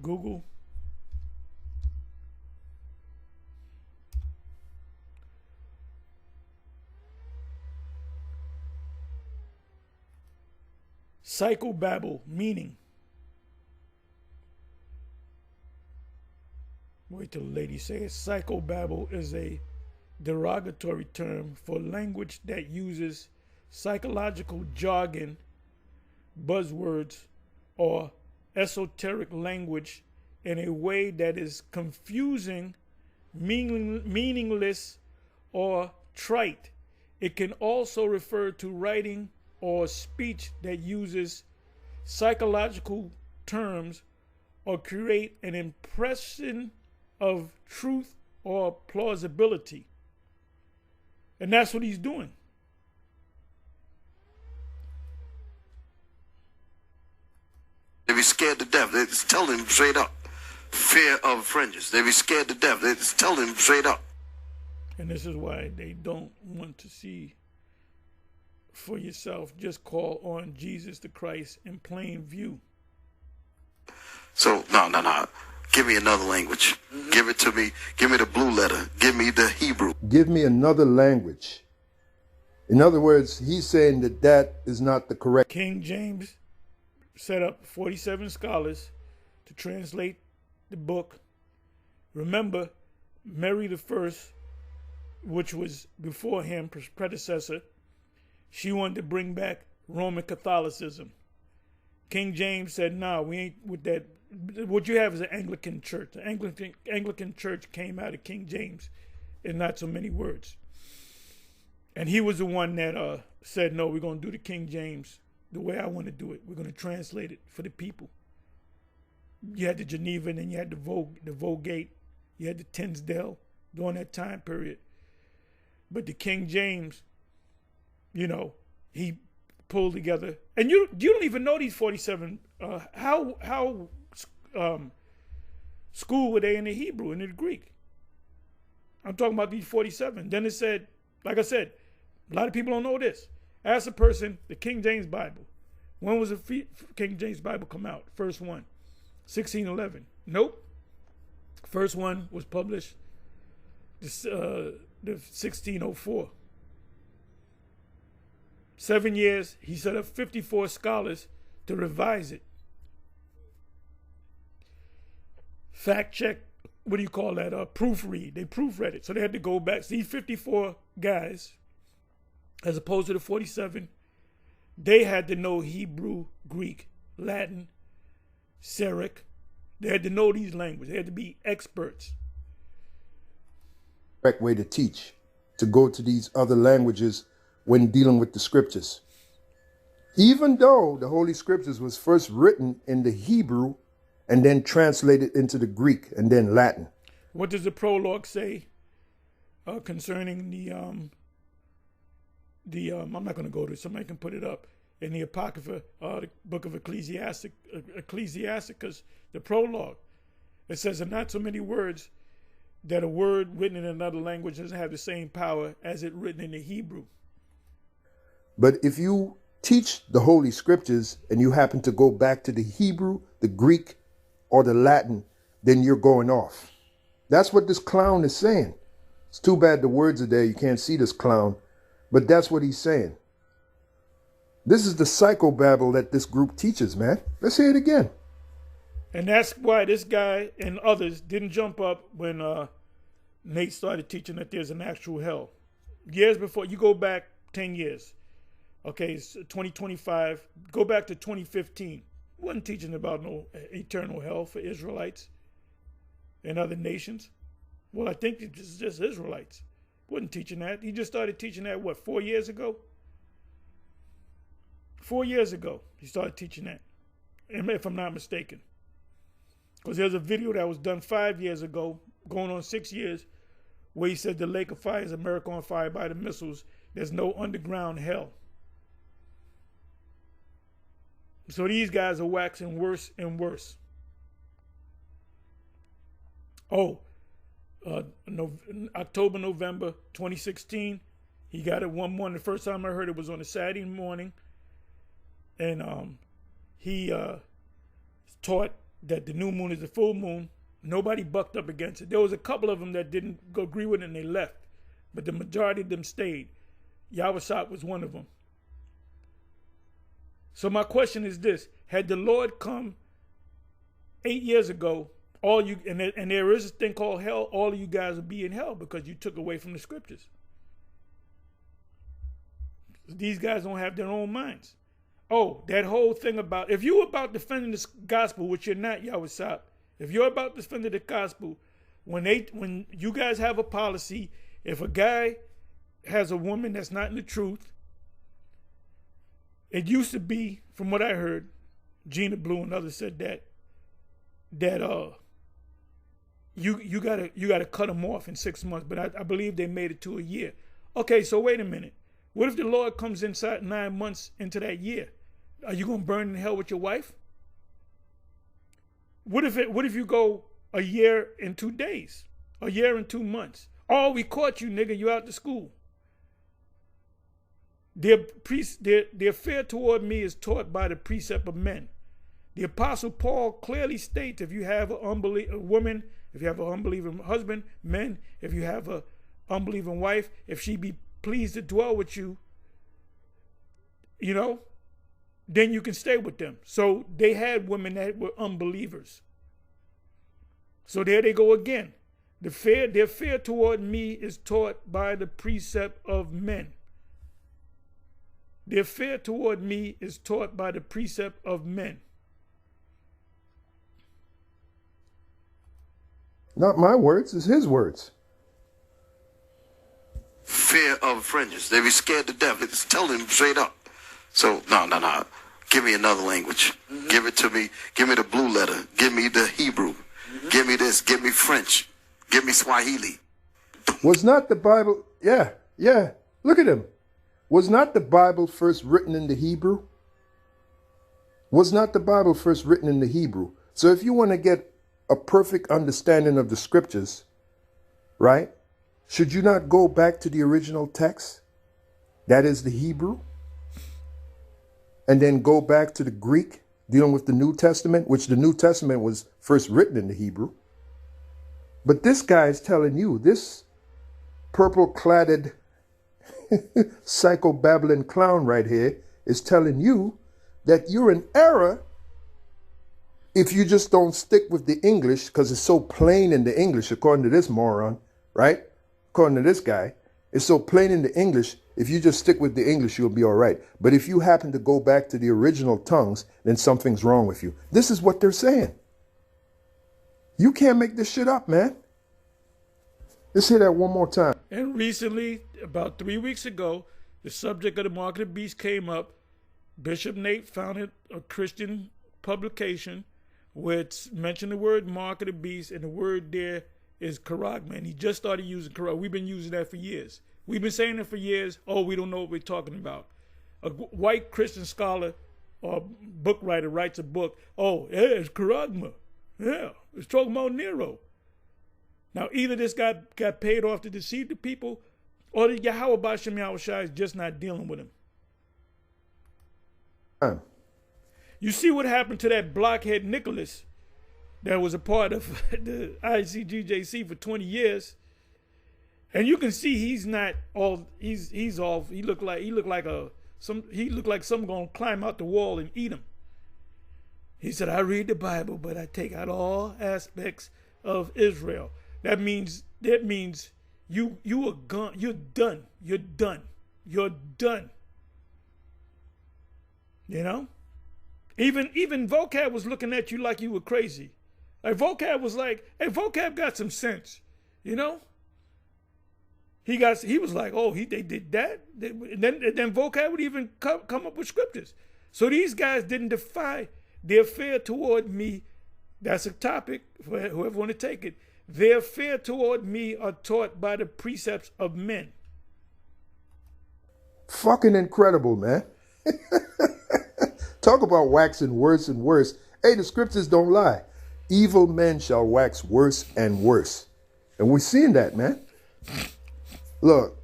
Google. Psychobabble, meaning. Wait till the lady says. Psychobabble is a derogatory term for language that uses psychological jargon, buzzwords, or esoteric language in a way that is confusing, meaningless, or trite. It can also refer to writing or speech that uses psychological terms or create an impression of truth or plausibility. And that's what he's doing. They be scared to death. They just tell him straight up. Fear of fringes. They be scared to death. They just tell him straight up. And this is why they don't want to see for yourself. Just call on Jesus the Christ in plain view. So, no. Give me another language. Give it to me. Give me the blue letter. Give me the Hebrew. Give me another language. In other words, he's saying that that is not the correct. King James set up 47 scholars to translate the book. Remember, Mary I, which was before him, predecessor, she wanted to bring back Roman Catholicism. King James said, "No, we ain't with that. What you have is an Anglican church. The Anglican church came out of King James in not so many words." And he was the one that said, "No, we're going to do the King James the way I want to do it. We're going to translate it for the people." You had the Geneva, and then you had the Vulgate. You had the Tinsdale during that time period. But the King James, he pulled together. And you don't even know these 47. How school were they in the Hebrew and in the Greek? I'm talking about these 47. Then it said, like I said, a lot of people don't know this. Ask a person, the King James Bible. When was the King James Bible come out? First one, 1611. Nope. First one was published the 1604. 7 years, he set up 54 scholars to revise it. Fact check, what do you call that? Proofread. They proofread it. So they had to go back. These 54 guys, as opposed to the 47, they had to know Hebrew, Greek, Latin, Syriac. They had to know these languages. They had to be experts. Correct way to teach, to go to these other languages when dealing with the scriptures. Even though the Holy Scriptures was first written in the Hebrew and then translated into the Greek and then Latin. What does the prologue say concerning the I'm not going to go to it. Somebody can put it up in the Apocrypha, the book of Ecclesiasticus, the prologue. It says in not so many words that a word written in another language doesn't have the same power as it written in the Hebrew. But if you teach the Holy Scriptures and you happen to go back to the Hebrew, the Greek, or the Latin, then you're going off. That's what this clown is saying. It's too bad the words are there. You can't see this clown. But that's what he's saying. This is the psychobabble that this group teaches, man. Let's hear it again. And that's why this guy and others didn't jump up when Nate started teaching that there's an actual hell. Years before, you go back 10 years. Okay, it's 2025. Go back to 2015. He wasn't teaching about no eternal hell for Israelites and other nations. Well, I think it's just Israelites. Wasn't teaching that. He just started teaching that, 4 years ago? 4 years ago, he started teaching that, if I'm not mistaken. Because there's a video that was done 5 years ago, going on 6 years, where he said the lake of fire is America on fire by the missiles. There's no underground hell. So these guys are waxing worse and worse. October, November 2016, he got it one morning. The first time I heard it was on a Saturday morning. And he taught that the new moon is the full moon. Nobody bucked up against it. There was a couple of them that didn't agree with it and they left. But the majority of them stayed. Yahweh was one of them. So my question is this. Had the Lord come 8 years ago, and there is a thing called hell, all of you guys would be in hell because you took away from the scriptures. These guys don't have their own minds. Oh, that whole thing about, if you were about defending this gospel, which you're not, Yahweh, If you're about defending the gospel, when you guys have a policy, if a guy has a woman that's not in the truth, it used to be, from what I heard, Gina Blue and others said that you gotta cut them off in 6 months, but I believe they made it to a year. Okay, so wait a minute. What if the Lord comes inside 9 months into that year? Are you gonna burn in hell with your wife? What if you go a year and 2 days, a year and 2 months? Oh, we caught you, nigga. You out to school. Their fear toward me is taught by the precept of men. The Apostle Paul clearly states, if you have a woman, if you have an unbelieving husband, men, if you have an unbelieving wife, if she be pleased to dwell with you, then you can stay with them. So they had women that were unbelievers. So there they go again. Their fear toward me is taught by the precept of men. Their fear toward me is taught by the precept of men. Not my words, it's his words. Fear of fringes. They be scared to death. It's telling them straight up. So, no. Give me another language. Give it to me. Give me the blue letter. Give me the Hebrew. Give me this. Give me French. Give me Swahili. Was not the Bible, yeah. Look at him. Was not the Bible first written in the Hebrew? Was not the Bible first written in the Hebrew? So if you want to get a perfect understanding of the scriptures, right? Should you not go back to the original text? That is the Hebrew. And then go back to the Greek, dealing with the New Testament, which the New Testament was first written in the Hebrew. But this guy is telling you, this purple-cladded psycho-babbling clown right here is telling you that you're in error if you just don't stick with the English, because it's so plain in the English, according to this moron, right? According to this guy, it's so plain in the English, if you just stick with the English, you'll be all right. But if you happen to go back to the original tongues, then something's wrong with you. This is what they're saying. You can't make this shit up, man. Let's hear that one more time. And recently, about 3 weeks ago, the subject of the Mark of the Beast came up. Bishop Nate founded a Christian publication which mentioned the word Mark of the Beast, and the word there is charagma. And he just started using charagma. We've been using that for years. We've been saying it for years. Oh, we don't know what we're talking about. A white Christian scholar or book writer writes a book. Oh, yeah, it's charagma. Yeah, it's talking about Nero. Now, either this guy got paid off to deceive the people, or the Yahweh Bashem Yahushua is just not dealing with him. You see what happened to that blockhead Nicholas that was a part of the ICGJC for 20 years. And you can see he's not all, he's off. He looked like someone gonna climb out the wall and eat him. He said, I read the Bible, but I take out all aspects of Israel. That means you are gone. You're done. You're done. You're done. You know? Even Vocab was looking at you like you were crazy. Like Vocab was like, hey, Vocab got some sense, you know? He was like, oh, they did that? And then Vocab would even come up with scriptures. So these guys didn't defy their fear toward me. That's a topic for whoever want to take it. Their fear toward me are taught by the precepts of men. Fucking incredible, man. Talk about waxing worse and worse. Hey, the scriptures don't lie. Evil men shall wax worse and worse. And we're seeing that, man. Look,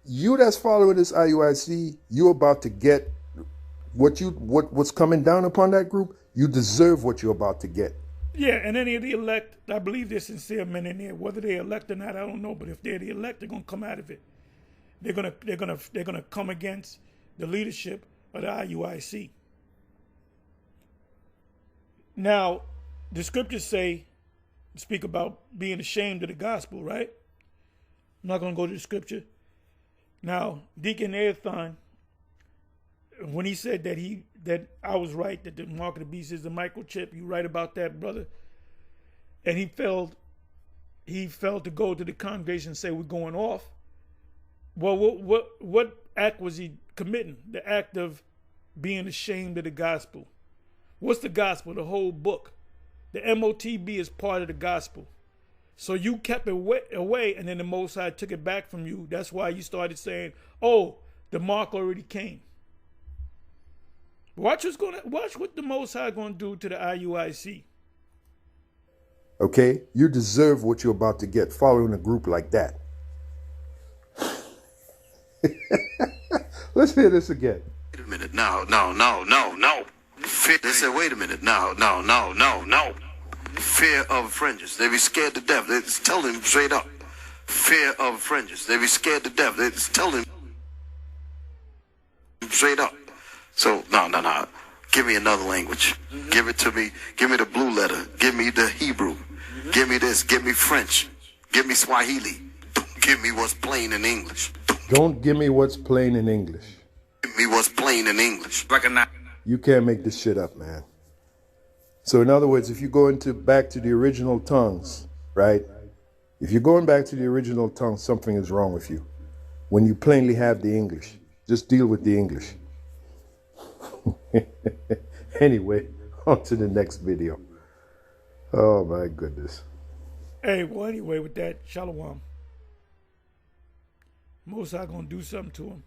you that's following this IUIC, you're about to get what's coming down upon that group. You deserve what you're about to get. Yeah, and any of the elect, I believe there's sincere men in there. Whether they're elect or not, I don't know. But if they're the elect, they're gonna come out of it. They're gonna come against the leadership of the IUIC. Now, the scriptures speak about being ashamed of the gospel, right? I'm not gonna go to the scripture. Now, Deacon Aethon, when he said that I was right, that the mark of the beast is the microchip, you right about that, brother. and he failed to go to the congregation and say we're going off. Well, what act was he committing? The act of being ashamed of the gospel. What's the gospel? The whole book. The MOTB is part of the gospel. So you kept it away, and then the Most High took it back from you. That's why you started saying, "Oh, the mark already came." Watch what the Most High gonna do to the IUIC. Okay? You deserve what you're about to get following a group like that. Let's hear this again. Wait a minute. No. They said, wait a minute. No. Fear of fringes. They be scared to death. They just tell them straight up. Fear of fringes. They be scared to death. They just tell them straight up. So, no. Give me another language. Give it to me. Give me the blue letter. Give me the Hebrew. Give me this. Give me French. Give me Swahili. Don't give me what's plain in English. Don't give me what's plain in English. Give me what's plain in English. You can't make this shit up, man. So in other words, if you go back to the original tongues, right? If you're going back to the original tongue, something is wrong with you. When you plainly have the English, just deal with the English. Anyway, on to the next video. Oh my goodness. Hey, well, anyway, with that, Shalom. Most High gonna do something to him.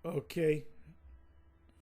Okay.